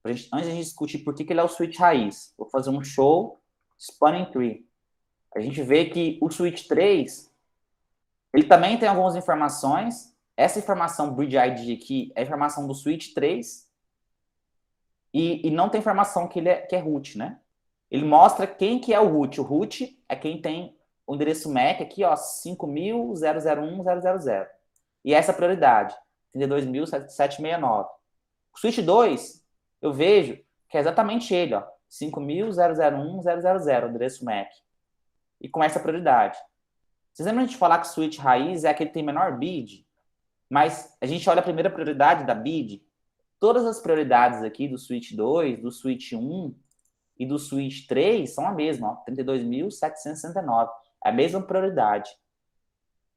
Antes de a gente discutir por que ele é o switch raiz, vou fazer um show Spanning Tree. A gente vê que o switch 3, ele também tem algumas informações. Essa informação bridge ID aqui é a informação do switch 3 e não tem informação que é root, né? Ele mostra quem que é o root. O root é quem tem o endereço MAC aqui, ó, 5000.001.000. E essa é a prioridade, 32.769. O switch 2, eu vejo que é exatamente ele, ó, 5000.001.000, o endereço MAC. E com essa prioridade. Vocês lembram de falar que o switch raiz é aquele que tem menor bid? Mas a gente olha a primeira prioridade da bid, todas as prioridades aqui do switch 2, do switch 1 e do switch 3 são a mesma, ó, 32.769. É a mesma prioridade.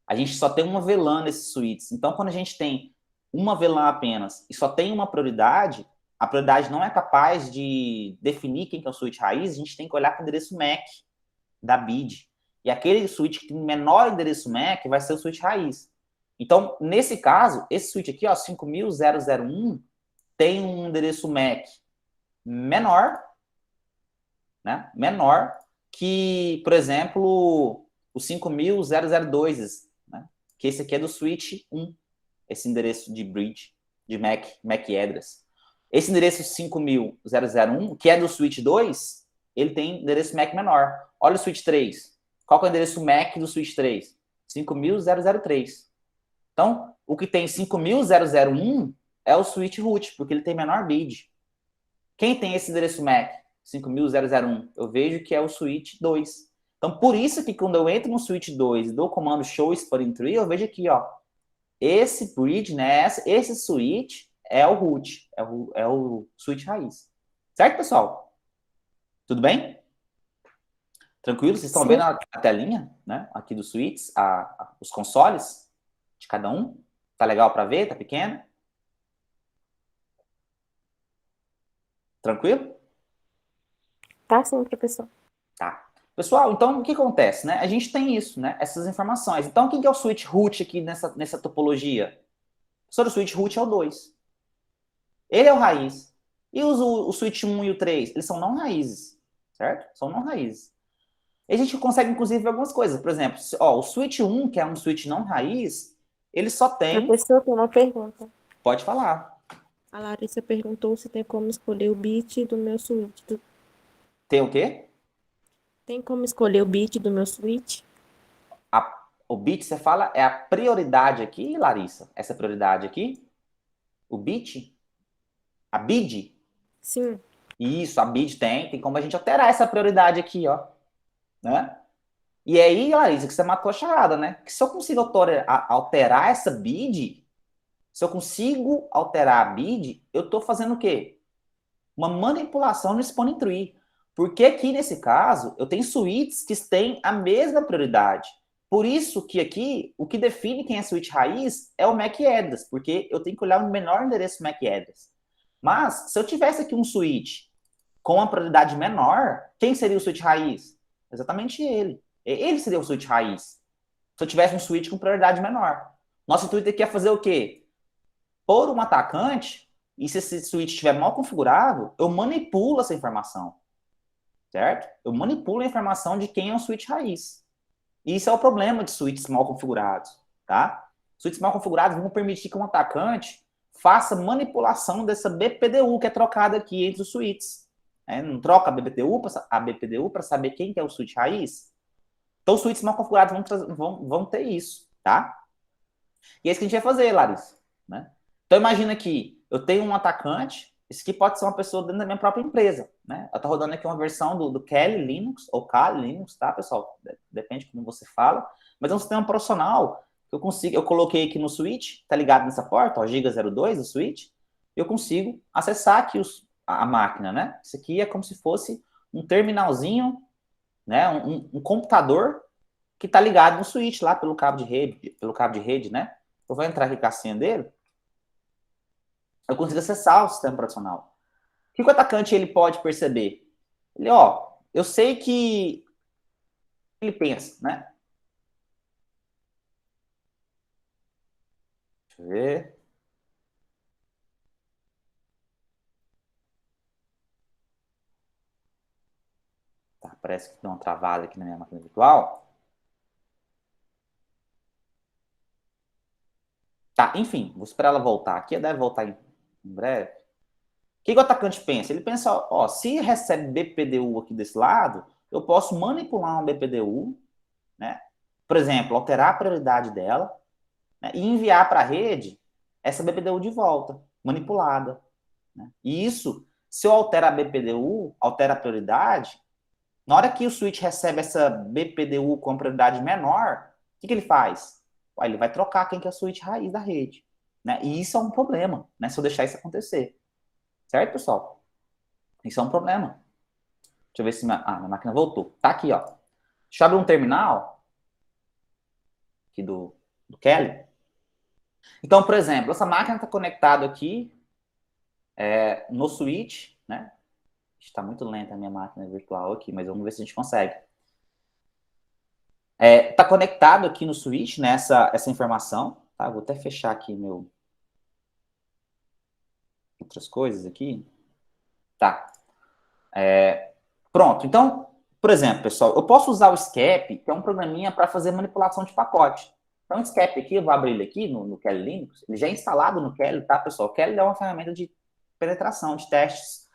A gente só tem uma VLAN nesses switches. Então, quando a gente tem uma VLAN apenas e só tem uma prioridade, a prioridade não é capaz de definir quem que é o switch raiz, a gente tem que olhar para o endereço MAC da BID. E aquele switch que tem menor endereço MAC vai ser o switch raiz. Então, nesse caso, esse switch aqui, ó, 5.001, tem um endereço MAC menor, né? Menor que, por exemplo, o 5.002, né? Que esse aqui é do switch 1, esse endereço de bridge, de MAC address. Esse endereço 5.001, que é do switch 2, ele tem endereço MAC menor. Olha o switch 3. Qual que é o endereço MAC do switch 3? 5.003. Então, o que tem 5.001 é o switch root, porque ele tem menor bid. Quem tem esse endereço MAC? 5.001. Eu vejo que é o switch 2. Então, por isso que quando eu entro no switch 2 e dou o comando show spanning tree, eu vejo aqui, ó, esse bridge, né, esse switch é o root, é o switch raiz. Certo, pessoal? Tudo bem? Tranquilo? Vocês estão Sim. vendo a telinha, né, aqui dos switches, os consoles de cada um? Tá legal para ver? Tá pequeno? Tranquilo? Tá sim, professor. Tá. Pessoal, então o que acontece, né? A gente tem isso, né? Essas informações. Então, quem que é o switch root aqui nessa topologia? O switch root é o 2. Ele é o raiz. E o switch 1 e o 3? Eles são não raízes, certo? São não raízes. E a gente consegue, inclusive, ver algumas coisas. Por exemplo, ó, o switch 1, que é um switch não raiz, ele só tem... Professor, tem uma pergunta. Pode falar. A Larissa perguntou se tem como escolher o bit do meu switch. Tem o quê? Tem como escolher o bit do meu switch? O bit, você fala, é a prioridade aqui, Larissa? Essa prioridade aqui? O bit? A bid? Sim. Isso, a bid tem como a gente alterar essa prioridade aqui, ó. Né? E aí, Larissa, que você matou a charada, né? Que se eu consigo alterar essa bid, se eu consigo alterar a bid, eu estou fazendo o quê? Uma manipulação no spanning tree. Porque aqui, nesse caso, eu tenho switches que têm a mesma prioridade. Por isso que aqui, o que define quem é switch raiz é o MAC address, porque eu tenho que olhar o menor endereço MAC address. Mas, se eu tivesse aqui um switch com uma prioridade menor, quem seria o switch raiz? Exatamente ele. Ele seria o switch raiz. Se eu tivesse um switch com prioridade menor. Nosso intuito aqui é fazer o quê? Pôr um atacante, e se esse switch estiver mal configurado, eu manipulo essa informação. Certo? Eu manipulo a informação de quem é o switch raiz. E isso é o problema de switches mal configurados. Tá? Switches mal configurados vão permitir que um atacante faça manipulação dessa BPDU que é trocada aqui entre os switches. Não troca a BPDU para saber quem que é o switch raiz? Então, os switches mal configurados vão ter isso, tá? E é isso que a gente vai fazer, Larissa. Né? Então, imagina que eu tenho um atacante, isso aqui pode ser uma pessoa dentro da minha própria empresa. Né? Eu estou rodando aqui uma versão do Kali Linux, ou Kali Linux, tá, pessoal? Depende de como você fala. Mas é um sistema profissional que eu coloquei aqui no switch, tá ligado nessa porta, ó, Giga 02 do switch, eu consigo acessar aqui a máquina, né? Isso aqui é como se fosse um terminalzinho, né? Um computador que está ligado no switch lá pelo cabo de rede, né? Eu vou entrar aqui com a senha dele, eu consigo acessar o sistema operacional. O que o atacante ele pode perceber? Ele, ó, eu sei que ele pensa, né? Deixa eu ver. Tá, parece que deu uma travada aqui na minha máquina virtual. Tá, enfim, vou esperar ela voltar aqui, deve voltar em breve. O que o atacante pensa? Ele pensa, ó, se recebe BPDU aqui desse lado, eu posso manipular um BPDU, né? Por exemplo, alterar a prioridade dela, né? E enviar para a rede essa BPDU de volta, manipulada. Né? E isso, se eu alterar a BPDU, altera a prioridade, na hora que o switch recebe essa BPDU com prioridade menor, o que ele faz? Ele vai trocar quem que é o switch raiz da rede. Né? E isso é um problema, né? Se eu deixar isso acontecer. Certo, pessoal? Isso é um problema. Deixa eu ver se minha máquina voltou. Tá aqui, ó. Deixa eu abrir um terminal aqui do Kelly. Então, por exemplo, essa máquina está conectada aqui no switch, né? Está muito lenta a minha máquina virtual aqui, mas vamos ver se a gente consegue. Está conectado aqui no switch, né, essa informação. Tá? Vou até fechar aqui outras coisas aqui. Tá. Pronto. Então, por exemplo, pessoal, eu posso usar o Scap, que é um programinha para fazer manipulação de pacote. Então, o Scap aqui, eu vou abrir ele aqui no Kali Linux. Ele já é instalado no Kali, tá, pessoal? O Kali é uma ferramenta de penetração, de testes,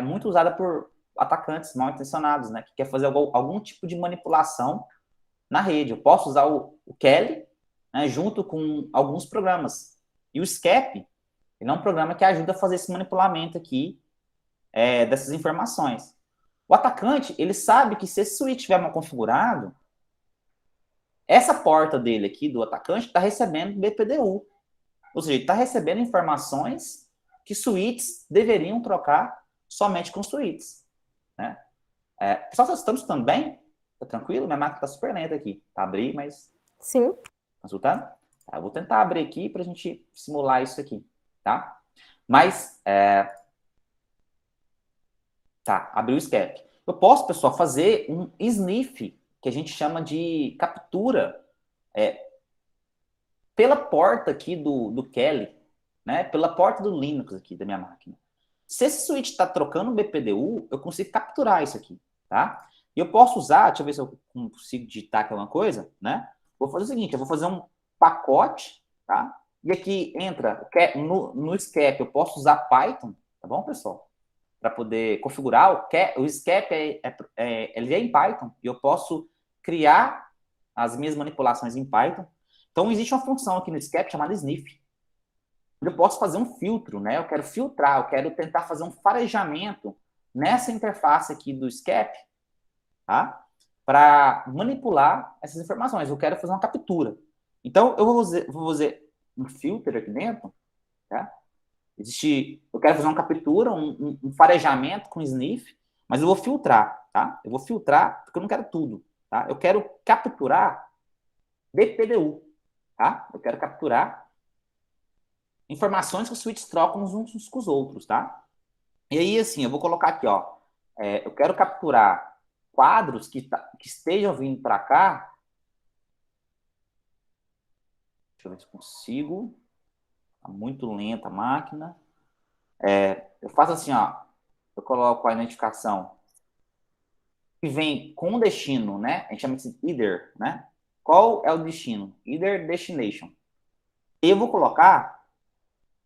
muito usada por atacantes mal intencionados, né, que quer fazer algum tipo de manipulação na rede. Eu posso usar o Kali, né, junto com alguns programas. E o Scap, ele é um programa que ajuda a fazer esse manipulamento aqui dessas informações. O atacante, ele sabe que se esse switch estiver mal configurado, essa porta dele aqui, do atacante, está recebendo BPDU. Ou seja, ele está recebendo informações que switches deveriam trocar somente com switches. Né? Pessoal, vocês estão escutando bem? Tá tranquilo? Minha máquina está super lenta aqui. Tá abrir, mas... Sim. Consultando? Tá, eu vou tentar abrir aqui para a gente simular isso aqui. Tá? Mas... Tá, abriu o Scap. Eu posso, pessoal, fazer um sniff, que a gente chama de captura, pela porta aqui do Kali, né? Pela porta do Linux aqui da minha máquina. Se esse switch está trocando BPDU, eu consigo capturar isso aqui, tá? E eu posso usar, deixa eu ver se eu consigo digitar aqui uma coisa, né? Vou fazer o seguinte, eu vou fazer um pacote, tá? E aqui entra, no Scap eu posso usar Python, tá bom, pessoal? Para poder configurar, o Scap ele é em Python, e eu posso criar as minhas manipulações em Python. Então, existe uma função aqui no Scap chamada sniff. Eu posso fazer um filtro, né? Eu quero filtrar, eu quero tentar fazer um farejamento nessa interface aqui do Scap, tá? Para manipular essas informações. Eu quero fazer uma captura. Então, eu vou fazer um filtro aqui dentro, tá? Eu quero fazer uma captura, um farejamento com sniff, mas eu vou filtrar, tá? Eu vou filtrar porque eu não quero tudo, tá? Eu quero capturar BPDU, tá? Eu quero capturar informações que os switches trocam uns com os outros, tá? E aí, assim, eu vou colocar aqui, ó. Eu quero capturar quadros que estejam vindo para cá. Deixa eu ver se consigo. Tá muito lenta a máquina. Eu faço assim, ó. Eu coloco a identificação que vem com o destino, né? A gente chama de either, né? Qual é o destino? Either destination. Eu vou colocar,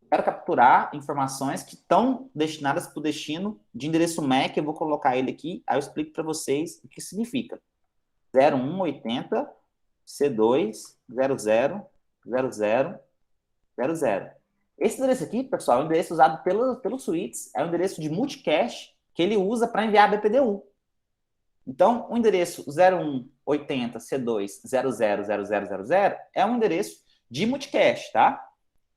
quero capturar informações que estão destinadas para o destino de endereço MAC. Eu vou colocar ele aqui, aí eu explico para vocês o que significa. 0180 C2 00 00 00. Esse endereço aqui, pessoal, é um endereço usado pelo switches, é um endereço de multicache que ele usa para enviar BPDU. Então, o endereço 0180 C2 00 0000 é um endereço de multicache, tá?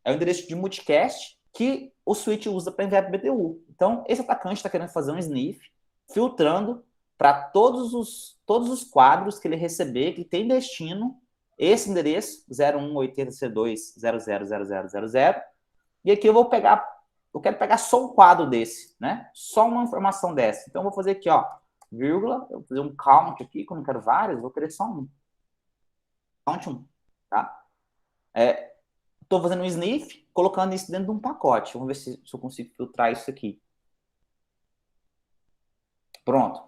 É um endereço de multicast que o switch usa para enviar BPDU. Então, esse atacante está querendo fazer um sniff, filtrando para todos os quadros que ele receber, que tem destino, esse endereço, 0180C2 000000. E aqui eu quero pegar só um quadro desse, né? Só uma informação dessa. Então, eu vou fazer aqui, ó, vírgula, eu vou fazer um count aqui, como eu quero vários, vou querer só um. Count 1, tá? Estou fazendo um sniff, colocando isso dentro de um pacote. Vamos ver se eu consigo filtrar isso aqui. Pronto.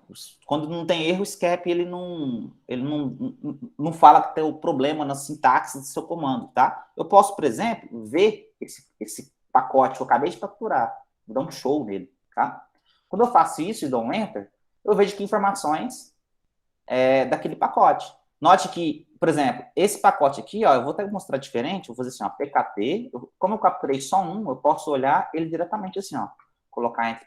Quando não tem erro, o Scap ele não fala que tem o problema na sintaxe do seu comando, tá? Eu posso, por exemplo, ver esse pacote que eu acabei de capturar. Vou dar um show nele, tá? Quando eu faço isso e dou um enter, eu vejo que informações daquele pacote. Note que, por exemplo, esse pacote aqui, ó, eu vou até mostrar diferente, vou fazer assim, ó, pkt, como eu capturei só um, eu posso olhar ele diretamente assim, ó, colocar entre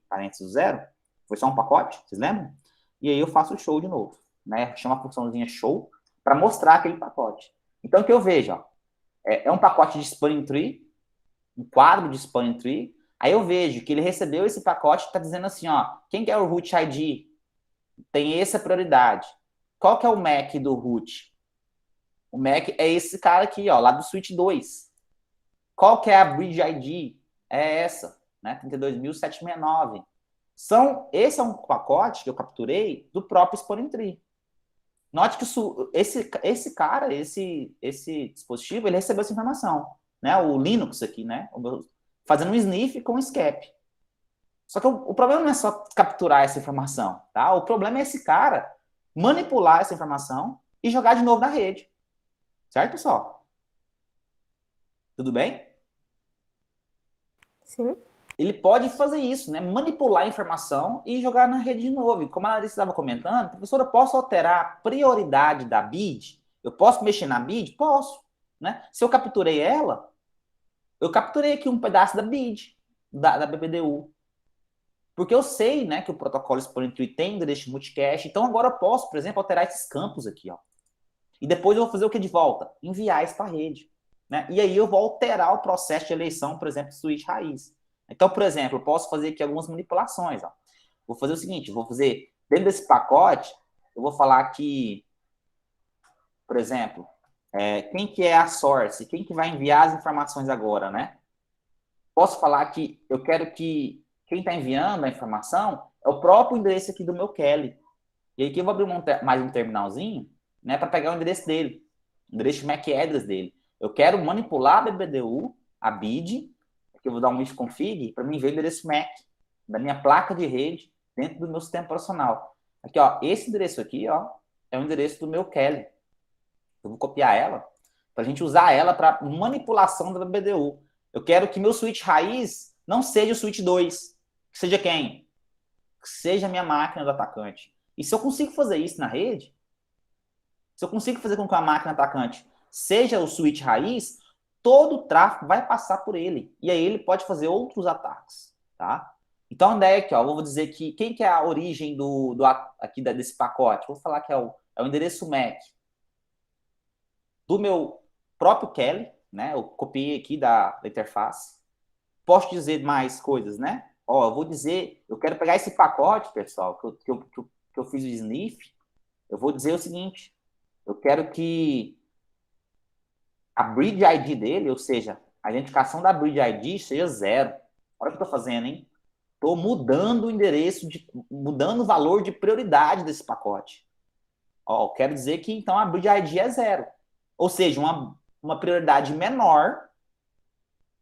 parênteses zero, foi só um pacote, vocês lembram? E aí eu faço o show de novo, né? Chama a funçãozinha show para mostrar aquele pacote. Então, o que eu vejo, ó, é um pacote de spanning tree, um quadro de spanning tree, aí eu vejo que ele recebeu esse pacote e está dizendo assim, ó, quem que é o root ID? Tem essa prioridade. Qual que é o MAC do root? O MAC é esse cara aqui, ó, lá do switch 2. Qual que é a bridge ID? É essa, né? 32.769. Esse é um pacote que eu capturei do próprio Spawning Tree. Note que esse cara, esse dispositivo, ele recebeu essa informação, né? O Linux aqui, né? Fazendo um sniff com o SCAP. Só que o problema não é só capturar essa informação, tá? O problema é esse cara manipular essa informação e jogar de novo na rede. Certo, pessoal? Tudo bem? Sim. Ele pode fazer isso, né? Manipular a informação e jogar na rede de novo. E como a Larissa estava comentando, professora, eu posso alterar a prioridade da bid? Eu posso mexer na bid? Posso. Né? Se eu capturei ela, eu capturei aqui um pedaço da bid, da BBDU. Porque eu sei, né, que o protocolo Spawning Tree tem endereço de multicache, então agora eu posso, por exemplo, alterar esses campos aqui, ó. E depois eu vou fazer o que de volta? Enviar isso para a rede. Né? E aí eu vou alterar o processo de eleição, por exemplo, do switch raiz. Então, por exemplo, eu posso fazer aqui algumas manipulações. Ó. Vou fazer o seguinte, vou fazer, dentro desse pacote, eu vou falar que, por exemplo, quem que é a source, quem que vai enviar as informações agora, né? Posso falar que eu quero que quem está enviando a informação é o próprio endereço aqui do meu Kelly. E aí aqui eu vou abrir mais um terminalzinho, né, para pegar o endereço dele, o endereço de MAC address dele. Eu quero manipular a BBDU, a BID, aqui eu vou dar um if config para mim ver o endereço MAC da minha placa de rede dentro do meu sistema operacional. Aqui, ó, esse endereço aqui, ó, é o endereço do meu Kelly. Eu vou copiar ela para a gente usar ela para manipulação da BBDU. Eu quero que meu switch raiz não seja o switch 2, que seja quem? Que seja a minha máquina do atacante. E se eu consigo fazer isso na rede, se eu consigo fazer com que a máquina atacante seja o switch raiz, todo o tráfego vai passar por ele. E aí ele pode fazer outros ataques, tá? Então, a ideia aqui, ó, eu vou dizer que quem que é a origem aqui desse pacote? Vou falar que é o endereço MAC do meu próprio Kelly, né? Eu copiei aqui da interface. Posso dizer mais coisas, né? Ó, eu vou dizer, eu quero pegar esse pacote, pessoal, que eu fiz o sniff, eu vou dizer o seguinte, eu quero que a bridge ID dele, ou seja, a identificação da bridge ID seja 0. Olha o que eu estou fazendo, hein? Estou mudando o endereço, mudando o valor de prioridade desse pacote. Ó, eu quero dizer que, então, a bridge ID é 0. Ou seja, uma prioridade menor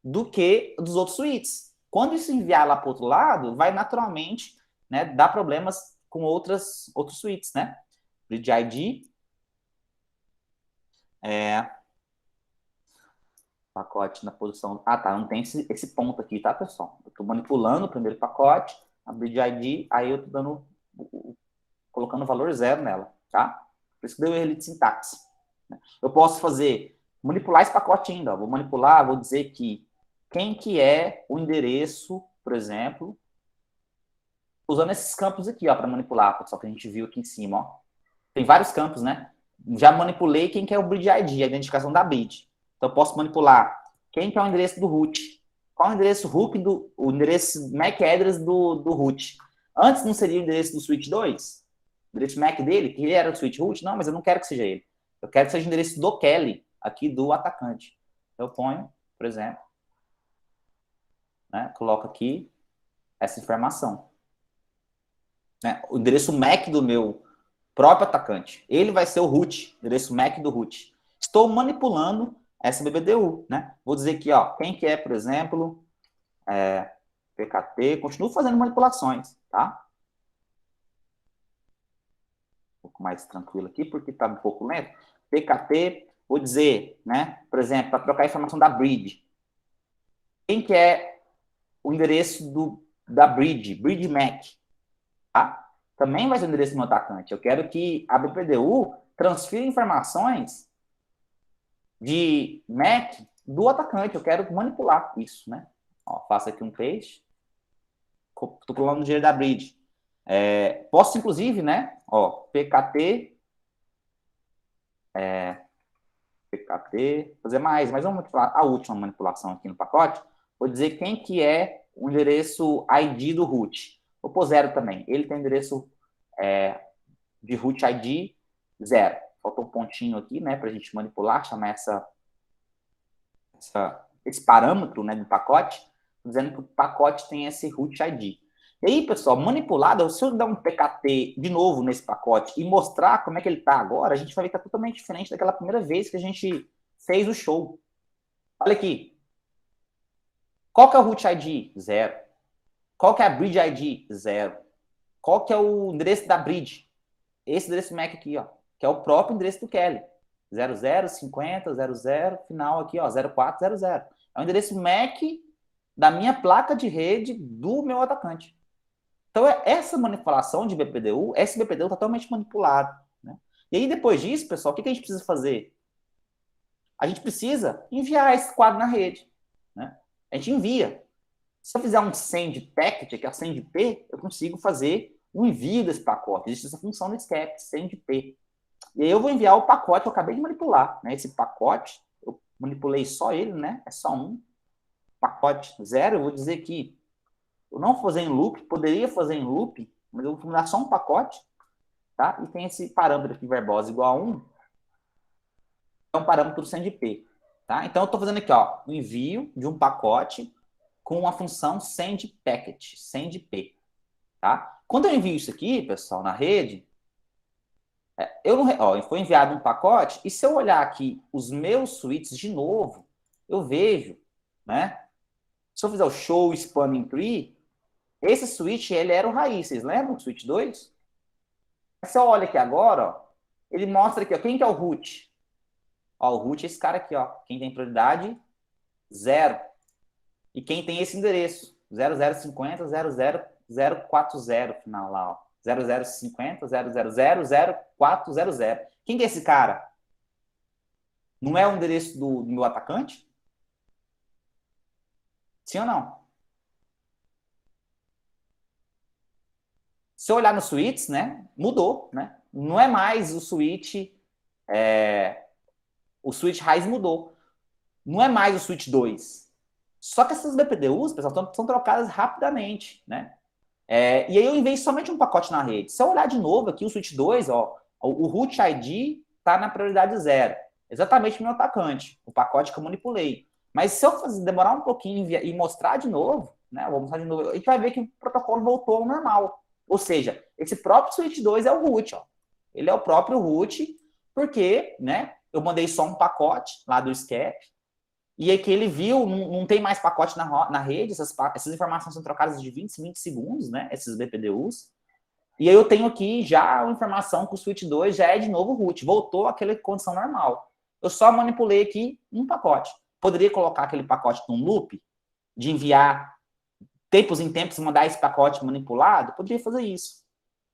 do que dos outros suítes. Quando isso enviar lá para o outro lado, vai naturalmente, né, dar problemas com outros suítes, né? Bridge ID pacote na posição... Ah, tá, não tem esse ponto aqui, tá, pessoal? Eu estou manipulando o primeiro pacote, a bridge ID, aí eu estou colocando o valor 0 nela, tá? Por isso que deu erro de sintaxe. Eu posso manipular esse pacote ainda. Vou manipular, vou dizer que quem que é o endereço, por exemplo, usando esses campos aqui, ó, para manipular, pessoal, que a gente viu aqui em cima, ó. Tem vários campos, né? Já manipulei quem que é o bridge ID, a identificação da bridge. Então, eu posso manipular quem que é o endereço do root. Qual é o endereço root o endereço MAC address do root? Antes não seria o endereço do switch 2? O endereço MAC dele, que era o switch root? Não, mas eu não quero que seja ele. Eu quero que seja o endereço do Kelly, aqui do atacante. Eu ponho, por exemplo, né, coloco aqui essa informação. Né, o endereço MAC do meu próprio atacante. Ele vai ser o root, endereço MAC do root. Estou manipulando essa BBDU, né? Vou dizer aqui, ó, quem que é, por exemplo, PKT, continuo fazendo manipulações, tá? Um pouco mais tranquilo aqui, porque está um pouco lento. PKT, vou dizer, né, por exemplo, para trocar a informação da bridge. Quem que é o endereço da bridge MAC, tá? Também vai ser o endereço do meu atacante. Eu quero que a BPDU transfira informações de MAC do atacante. Eu quero manipular isso, né? Ó, faço aqui um paste. Estou colando o dinheiro da bridge. Posso, inclusive, né? Ó, PKT. PKT. Fazer mais vamos manipular a última manipulação aqui no pacote. Vou dizer quem que é o endereço ID do root. Vou pôr 0 também. Ele tem endereço de root ID 0. faltou um pontinho aqui, né, para a gente manipular, chamar esse parâmetro, né, do pacote, dizendo que o pacote tem esse root ID. E aí, pessoal, manipulado, se eu dar um PKT de novo nesse pacote e mostrar como é que ele está agora, a gente vai ver que está totalmente diferente daquela primeira vez que a gente fez o show. Olha aqui. Qual que é o root ID? 0. Qual que é a bridge ID? 0. Qual que é o endereço da bridge? Esse endereço MAC aqui, ó, que é o próprio endereço do Kelly. 0050, 00, final aqui, ó, 0400. É o endereço MAC da minha placa de rede do meu atacante. Então, essa manipulação de BPDU, esse BPDU totalmente manipulado. Né? E aí, depois disso, pessoal, o que a gente precisa fazer? A gente precisa enviar esse quadro na rede. Né? A gente envia. Se eu fizer um send packet, que é o send p, eu consigo fazer o envio desse pacote. Existe essa função no SCAP, send p. E aí eu vou enviar o pacote que eu acabei de manipular. Né? Esse pacote, eu manipulei só ele, né? É só um. Pacote 0, eu vou dizer que eu não vou fazer em loop, poderia fazer em loop, mas eu vou dar só um pacote, tá? E tem esse parâmetro aqui, verbosa igual a 1, é um parâmetro do sendp, tá? Então, eu estou fazendo aqui, ó, o envio de um pacote com a função sendPacket, sendp, tá? Quando eu envio isso aqui, pessoal, na rede, foi enviado um pacote, e se eu olhar aqui os meus switches de novo, eu vejo, né? Se eu fizer o show spanning tree, esse switch, ele era o raiz. Vocês lembram do switch 2? Se eu olho aqui agora, ó, ele mostra aqui, ó, quem que é o root? Ó, o root é esse cara aqui, ó. Quem tem prioridade? 0. E quem tem esse endereço? 0050 00040 final lá, ó. 0050 0000400. Quem que é esse cara? Não é o endereço do meu atacante? Sim ou não? Se eu olhar no switch, né, mudou, né? Não é mais o switch, o switch raiz mudou. Não é mais o switch 2. Só que essas BPDUs, pessoal, são trocadas rapidamente, né? E aí eu enviei somente um pacote na rede. Se eu olhar de novo aqui o switch 2, ó, o root ID está na prioridade 0. Exatamente o meu atacante, o pacote que eu manipulei. Mas se eu demorar um pouquinho e mostrar de novo, né? Eu vou mostrar de novo, a gente vai ver que o protocolo voltou ao normal. Ou seja, esse próprio switch 2 é o root, ó. Ele é o próprio root, porque, né, eu mandei só um pacote lá do SCAP, e aí que ele viu, não tem mais pacote na rede, essas informações são trocadas de 20 em 20 segundos, né, esses BPDUs, e aí eu tenho aqui já a informação que o switch 2 já é de novo root, voltou àquela condição normal. Eu só manipulei aqui um pacote. Poderia colocar aquele pacote num loop, de enviar tempos em tempos, mandar esse pacote manipulado? Poderia fazer isso.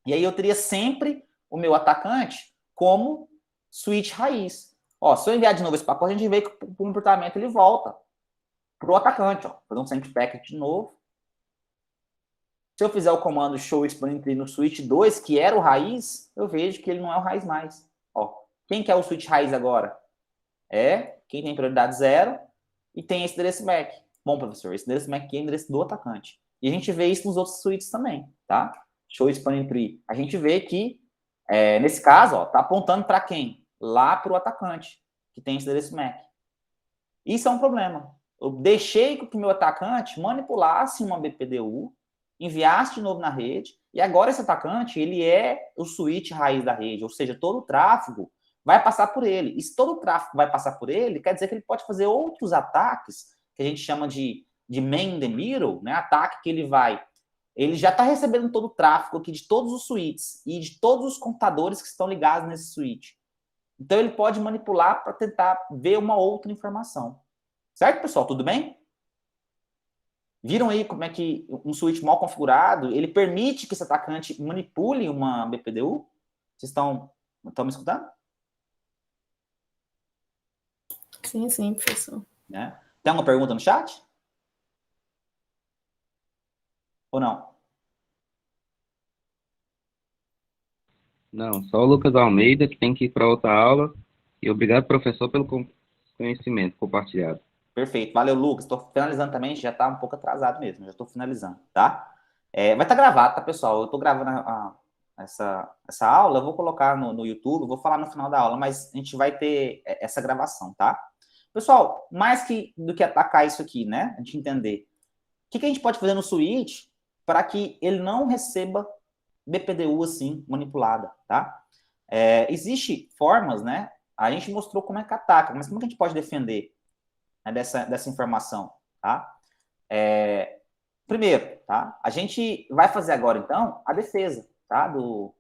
E aí eu teria sempre o meu atacante como switch raiz. Ó, se eu enviar de novo esse pacote, a gente vê que o comportamento ele volta para o atacante. Ó. Vou fazer um send packet de novo. Se eu fizer o comando show exponent no switch 2, que era o raiz, eu vejo que ele não é o raiz mais. Ó, quem que é o switch raiz agora? É quem tem prioridade 0 e tem esse endereço MAC. Bom, professor, esse endereço MAC aqui é o endereço do atacante. E a gente vê isso nos outros switches também, tá? Show spanning tree. A gente vê que, nesse caso, ó, tá apontando para quem? Lá para o atacante, que tem esse endereço MAC. Isso é um problema. Eu deixei que o meu atacante manipulasse uma BPDU, enviasse de novo na rede, e agora esse atacante, ele é o switch raiz da rede, ou seja, todo o tráfego vai passar por ele. E se todo o tráfego vai passar por ele, quer dizer que ele pode fazer outros ataques, que a gente chama de man in the middle, né? Ataque que ele já está recebendo todo o tráfego aqui de todos os switches e de todos os computadores que estão ligados nesse switch. Então, ele pode manipular para tentar ver uma outra informação. Certo, pessoal? Tudo bem? Viram aí como é que um switch mal configurado, ele permite que esse atacante manipule uma BPDU? Vocês estão me escutando? Sim, professor. Né? Tem alguma pergunta no chat? Ou não? Não, só o Lucas Almeida, que tem que ir para outra aula. E obrigado, professor, pelo conhecimento compartilhado. Perfeito. Valeu, Lucas. Estou finalizando também, já está um pouco atrasado mesmo, já estou finalizando, tá? Vai estar gravado, tá, pessoal? Eu estou gravando essa aula, eu vou colocar no YouTube, vou falar no final da aula, mas a gente vai ter essa gravação, tá? Pessoal, mais do que atacar isso aqui, né? A gente entender. O que a gente pode fazer no switch para que ele não receba BPDU assim, manipulada, tá? Existe formas, né? A gente mostrou como é que ataca, mas como que a gente pode defender, né, dessa informação, tá? Primeiro, tá? A gente vai fazer agora, então, a defesa, tá? Do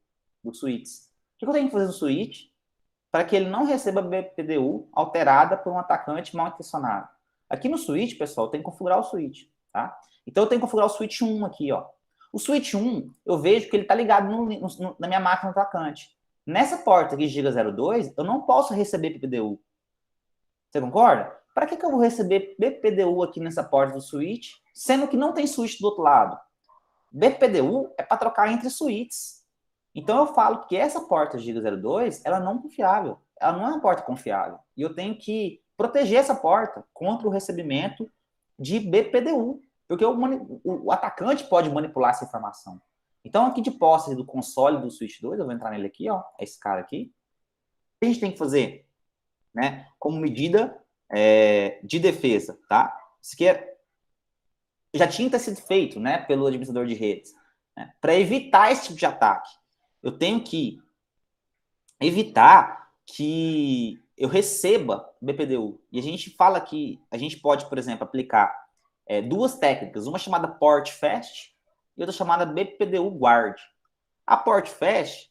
switch. O que eu tenho que fazer no switch para que ele não receba BPDU alterada por um atacante mal intencionado? Aqui no switch, pessoal, tem que configurar o switch, tá? Então, eu tenho que configurar o switch 1 aqui, ó. O switch 1, eu vejo que ele está ligado na minha máquina do atacante. Nessa porta aqui, GB02, eu não posso receber BPDU. Você concorda? Para que eu vou receber BPDU aqui nessa porta do switch, sendo que não tem switch do outro lado? BPDU é para trocar entre switches. Então, eu falo que essa porta GB02, ela não é confiável. Ela não é uma porta confiável. E eu tenho que proteger essa porta contra o recebimento de BPDU. Porque o atacante pode manipular essa informação. Então, aqui de posse do console do Switch 2, eu vou entrar nele aqui, ó, esse cara aqui. O que a gente tem que fazer, né, como medida de defesa, tá? Isso aqui já tinha sido feito, né, pelo administrador de redes. Né? Para evitar esse tipo de ataque, eu tenho que evitar que eu receba BPDU. E a gente fala que a gente pode, por exemplo, aplicar duas técnicas, uma chamada Port Fast e outra chamada BPDU Guard. A Port Fast,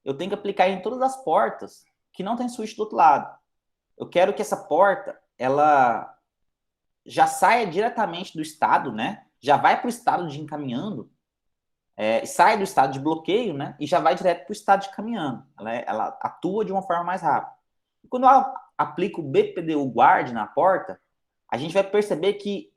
eu tenho que aplicar em todas as portas que não tem switch do outro lado. Eu quero que essa porta, ela já saia diretamente do estado, né? Já vai para o estado de encaminhando, sai do estado de bloqueio, né? E já vai direto para o estado de caminhando. Ela atua de uma forma mais rápida. E quando eu aplico o BPDU Guard na porta, a gente vai perceber que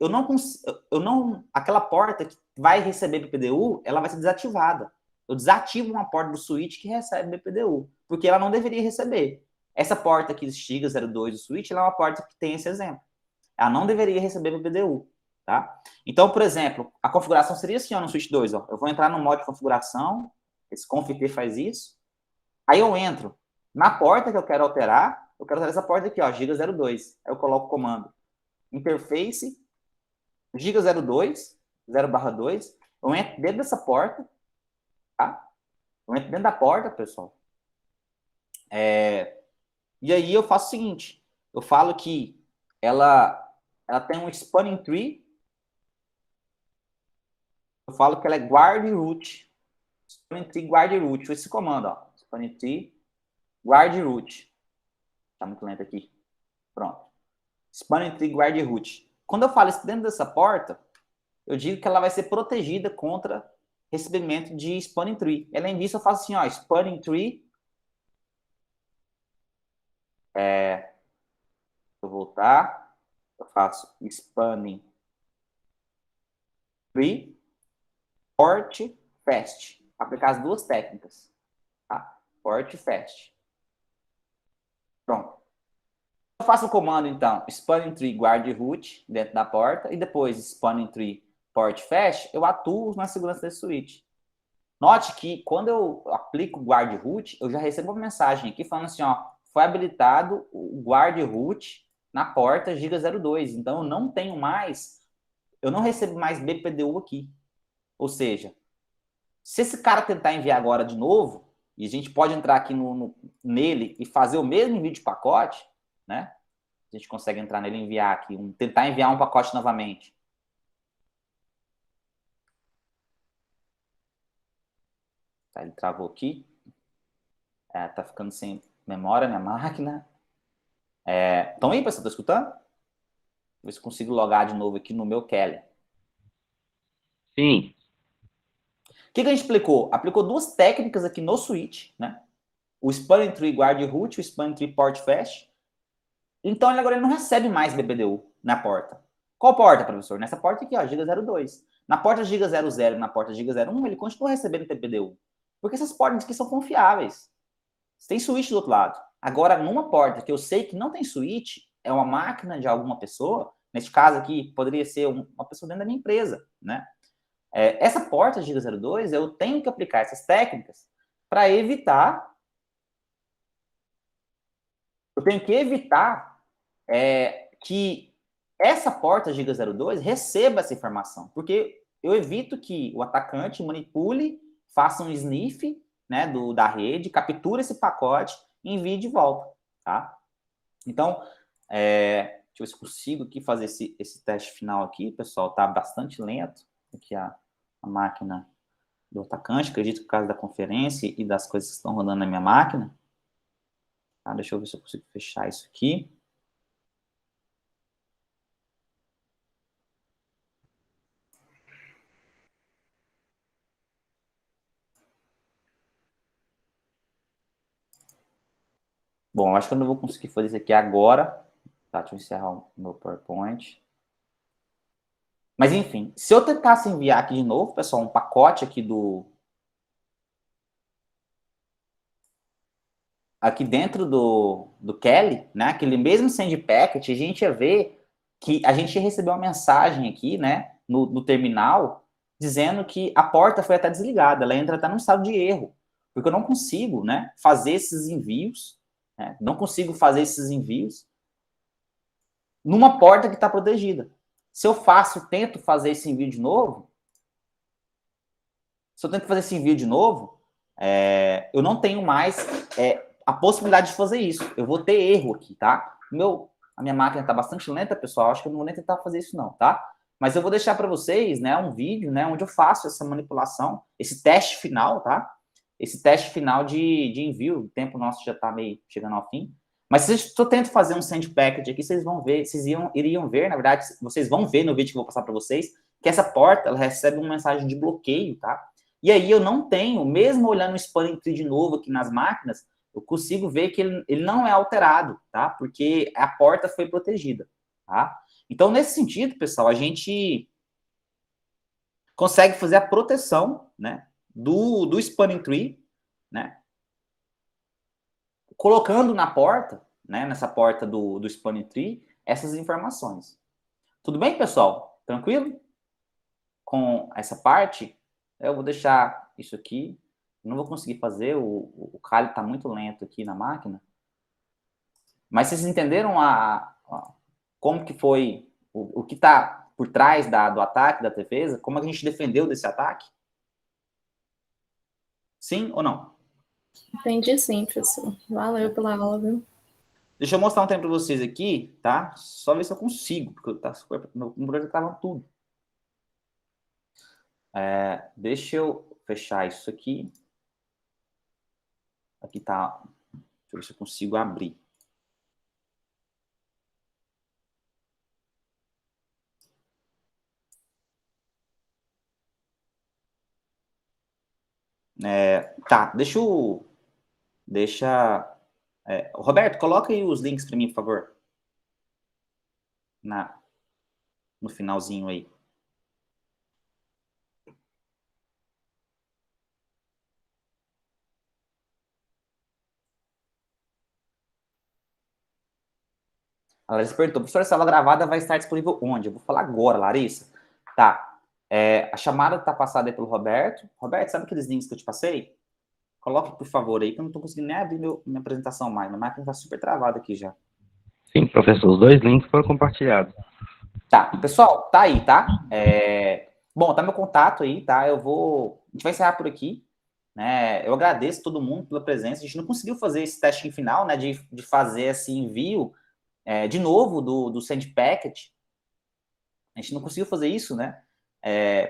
aquela porta que vai receber BPDU, ela vai ser desativada. Eu desativo uma porta do switch que recebe BPDU, porque ela não deveria receber. Essa porta aqui, GB02 do switch, ela é uma porta que tem esse exemplo. Ela não deveria receber BPDU, tá? Então, por exemplo, a configuração seria assim, ó, no switch 2, ó. Eu vou entrar no modo de configuração, esse conft faz isso. Aí eu entro na porta que eu quero alterar essa porta aqui, ó, GB02. Aí eu coloco o comando interface GB02, 0/2. Eu entro dentro dessa porta, tá? Eu entro dentro da porta, pessoal. E aí eu faço o seguinte, eu falo que ela tem um spanning tree, eu falo que ela é guard root, spanning tree guard root, esse comando, ó, spanning tree guard root. Tá muito lento aqui. Pronto. Spanning tree guard root. Quando eu falo isso dentro dessa porta, eu digo que ela vai ser protegida contra recebimento de spanning tree. Além disso, eu faço assim, ó, spanning tree. Vou voltar. Eu faço spanning tree port fast. Aplicar as duas técnicas. Tá? Port fast. Pronto. Eu faço o comando, então, spanning tree guard root dentro da porta e depois spanning tree port fast, eu atuo na segurança desse switch. Note que quando eu aplico o guard root, eu já recebo uma mensagem aqui falando assim, ó, foi habilitado o guard root na porta GB02. Então, eu não recebo mais BPDU aqui. Ou seja, se esse cara tentar enviar agora de novo, e a gente pode entrar aqui nele e fazer o mesmo envio de pacote, né? A gente consegue entrar nele e enviar aqui, tentar enviar um pacote novamente. Tá, ele travou aqui. Tá ficando sem memória minha máquina. Então aí, pessoal, tá escutando? Ver se consigo logar de novo aqui no meu Kelly. Sim. O que a gente aplicou? Aplicou duas técnicas aqui no switch, né? O spanning tree guard root e o spanning tree port fast. Então, agora ele não recebe mais BPDU na porta. Qual porta, professor? Nessa porta aqui, ó, GB02. Na porta GB00 e na porta GB01, ele continua recebendo BPDU. Porque essas portas aqui são confiáveis. Tem switch do outro lado. Agora, numa porta que eu sei que não tem switch, é uma máquina de alguma pessoa, neste caso aqui, poderia ser uma pessoa dentro da minha empresa, né? Essa porta GB02, eu tenho que aplicar essas técnicas para evitar... Eu tenho que evitar que essa porta Giga02 receba essa informação, porque eu evito que o atacante manipule, faça um sniff, né, da rede, capture esse pacote e envie de volta, tá? Então, deixa eu ver se consigo aqui fazer esse teste final aqui, pessoal, tá bastante lento aqui a máquina do atacante, acredito que por causa da conferência e das coisas que estão rodando na minha máquina. Tá, deixa eu ver se eu consigo fechar isso aqui. Bom, acho que eu não vou conseguir fazer isso aqui agora. Tá, deixa eu encerrar o meu PowerPoint. Mas, enfim, se eu tentasse enviar aqui de novo, pessoal, um pacote aqui aqui dentro do Kelly, né, aquele mesmo send packet, a gente ia ver que a gente ia receber uma mensagem aqui, né, no terminal, dizendo que a porta foi até desligada, ela entra até num estado de erro, porque eu não consigo, né, fazer esses envios, né, não consigo fazer esses envios numa porta que está protegida. Se eu tento fazer esse envio de novo, eu não tenho mais a possibilidade de fazer isso. Eu vou ter erro aqui, tá? A minha máquina está bastante lenta, pessoal. Acho que eu não vou nem tentar fazer isso não, tá? Mas eu vou deixar para vocês, né, um vídeo, né, onde eu faço essa manipulação, esse teste final, tá? Esse teste final de envio. O tempo nosso já está meio chegando ao fim. Mas se eu tento fazer um send packet aqui, vocês vão ver, iriam ver, na verdade, vocês vão ver no vídeo que eu vou passar para vocês, que essa porta, ela recebe uma mensagem de bloqueio, tá? E aí eu não tenho, mesmo olhando o spanning tree de novo aqui nas máquinas, eu consigo ver que ele não é alterado, tá? Porque a porta foi protegida, tá? Então, nesse sentido, pessoal, a gente consegue fazer a proteção, né, do spanning tree, né, colocando na porta, né, nessa porta do spanning tree, essas informações. Tudo bem, pessoal? Tranquilo? Com essa parte, eu vou deixar isso aqui. Não vou conseguir fazer, o Kali está muito lento aqui na máquina. Mas vocês entenderam como que foi, o que está por trás do ataque, da defesa? Como a gente defendeu desse ataque? Sim ou não? Entendi sim, professor. Valeu pela aula, viu? Deixa eu mostrar um tempo para vocês aqui, tá? Só ver se eu consigo, porque meu computador estava tudo. Deixa eu fechar isso aqui. Aqui tá. Deixa eu ver se eu consigo abrir. Tá, Roberto, coloca aí os links para mim, por favor. No finalzinho aí. A Larissa perguntou, professor, essa aula gravada vai estar disponível onde? Eu vou falar agora, Larissa. Tá. A chamada está passada aí pelo Roberto. Roberto, sabe aqueles links que eu te passei? Coloque, por favor, aí, que eu não estou conseguindo nem abrir minha apresentação mais. Minha máquina está super travada aqui já. Sim, professor, os 2 links foram compartilhados. Tá, pessoal, tá aí, tá? Bom, tá meu contato aí, tá? A gente vai encerrar por aqui, né? Eu agradeço todo mundo pela presença. A gente não conseguiu fazer esse teste final, né? De fazer esse envio de novo do send packet. A gente não conseguiu fazer isso, né?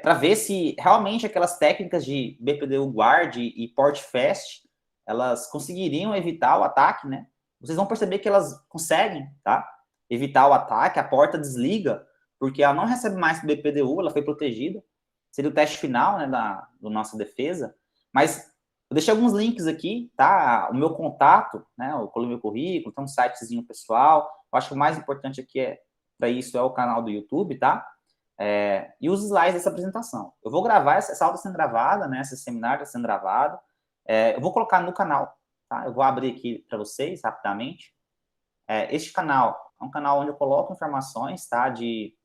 Para ver se realmente aquelas técnicas de BPDU Guard e Port Fast, elas conseguiriam evitar o ataque, né? Vocês vão perceber que elas conseguem, tá? Evitar o ataque, a porta desliga, porque ela não recebe mais BPDU, ela foi protegida. Seria o teste final, né, da nossa defesa. Mas eu deixei alguns links aqui, tá? O meu contato, né? Eu coloquei meu currículo, tem um sitezinho pessoal. Eu acho que o mais importante aqui para isso é o canal do YouTube, tá? E os slides dessa apresentação. Eu vou gravar, essa aula está sendo gravada, né? Esse seminário está sendo gravado. Eu vou colocar no canal, tá? Eu vou abrir aqui para vocês, rapidamente. Este canal é um canal onde eu coloco informações, tá? De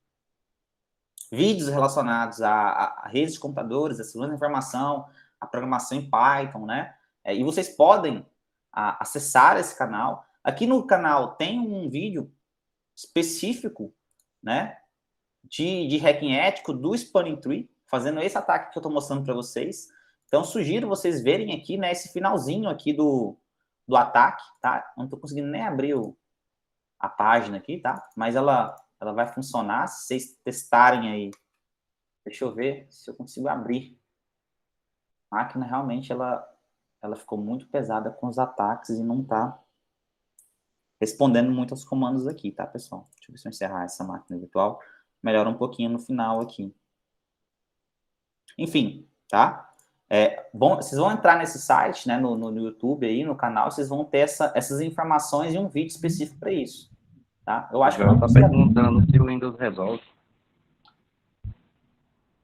vídeos relacionados a redes de computadores, a segurança da informação, a programação em Python, né? e vocês podem acessar esse canal. Aqui no canal tem um vídeo específico, né, de hacking ético do Spanning Tree, fazendo esse ataque que eu estou mostrando para vocês. Então, sugiro vocês verem aqui, né, esse finalzinho aqui do ataque, tá? Não estou conseguindo nem abrir a página aqui, tá? Mas ela vai funcionar se vocês testarem aí. Deixa eu ver se eu consigo abrir. A máquina realmente ela ficou muito pesada com os ataques e não está respondendo muito aos comandos aqui, tá, pessoal? Deixa eu ver se eu encerrar essa máquina virtual. Melhora um pouquinho no final aqui. Enfim, tá? Bom, vocês vão entrar nesse site, né, no YouTube aí, no canal, vocês vão ter essas informações e um vídeo específico para isso, tá? Eu acho que não Tá precisa... perguntando se o Windows resolve.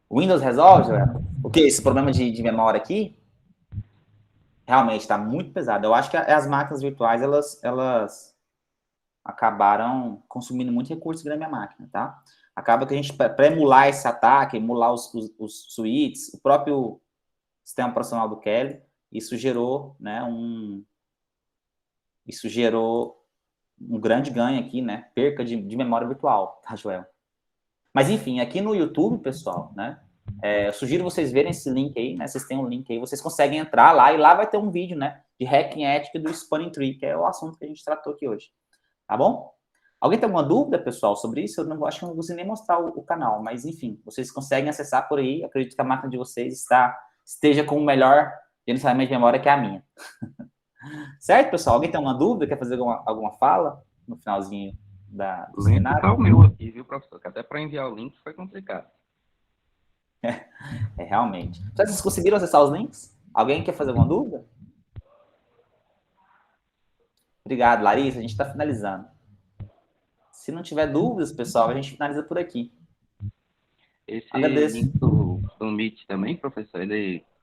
O Windows resolve, Joel? O que? Esse problema de memória aqui? Realmente está muito pesado. Eu acho que as máquinas virtuais, elas acabaram consumindo muito recurso da minha máquina, tá? Acaba que a gente, para emular esse ataque, emular os suítes, o próprio sistema operacional do Kelly, isso gerou, né, um grande ganho aqui, né, perca de memória virtual, tá, Joel? Mas, enfim, aqui no YouTube, pessoal, né, eu sugiro vocês verem esse link aí, né, vocês têm um link aí, vocês conseguem entrar lá, e lá vai ter um vídeo, né, de hacking ética do Spanning Tree, que é o assunto que a gente tratou aqui hoje, tá bom? Alguém tem alguma dúvida, pessoal, sobre isso? Eu não acho que eu não consigo nem mostrar o canal, mas, enfim, vocês conseguem acessar por aí, acredito que a máquina de vocês esteja com o melhor gerenciamento de memória que a minha. Certo, pessoal? Alguém tem alguma dúvida? Quer fazer alguma fala no finalzinho do Lento seminário? tá o meu aqui, viu, professor? Que até para enviar o link foi complicado. Realmente. Vocês conseguiram acessar os links? Alguém quer fazer alguma dúvida? Obrigado, Larissa. A gente está finalizando. Se não tiver dúvidas, pessoal, a gente finaliza por aqui. Esse Agradeço. link do Meet também, professor,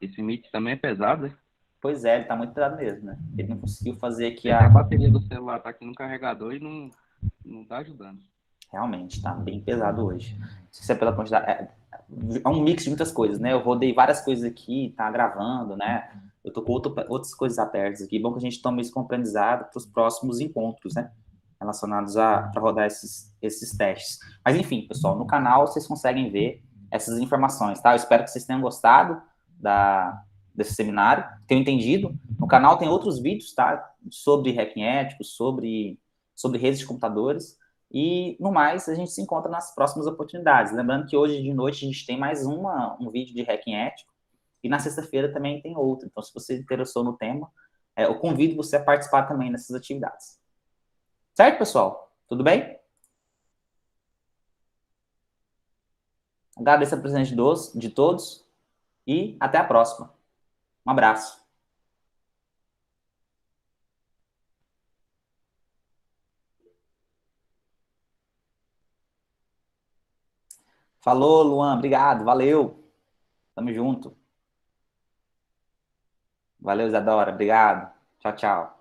esse Meet também é pesado, né? Pois é, ele está muito pesado mesmo, né? Ele não conseguiu fazer aqui Até a bateria do celular tá aqui no carregador e não tá ajudando. Realmente, tá bem pesado hoje. Se é pela quantidade... É um mix de muitas coisas, né? Eu rodei várias coisas aqui, tá gravando, né? Eu tô com outras coisas abertas aqui. Bom que a gente tome isso como aprendizado para os próximos encontros, né? Relacionados para rodar esses testes. Mas, enfim, pessoal, no canal vocês conseguem ver essas informações, tá? Eu espero que vocês tenham gostado desse seminário, tenham entendido. No canal tem outros vídeos, tá? Sobre hacking ético, sobre redes de computadores. E, no mais, a gente se encontra nas próximas oportunidades. Lembrando que hoje de noite a gente tem mais um vídeo de hacking ético e na sexta-feira também tem outro. Então, se você se interessou no tema, eu convido você a participar também dessas atividades. Certo, pessoal? Tudo bem? Agradeço a presença de todos e até a próxima. Um abraço. Falou, Luan. Obrigado. Valeu. Tamo junto. Valeu, Isadora. Obrigado. Tchau, tchau.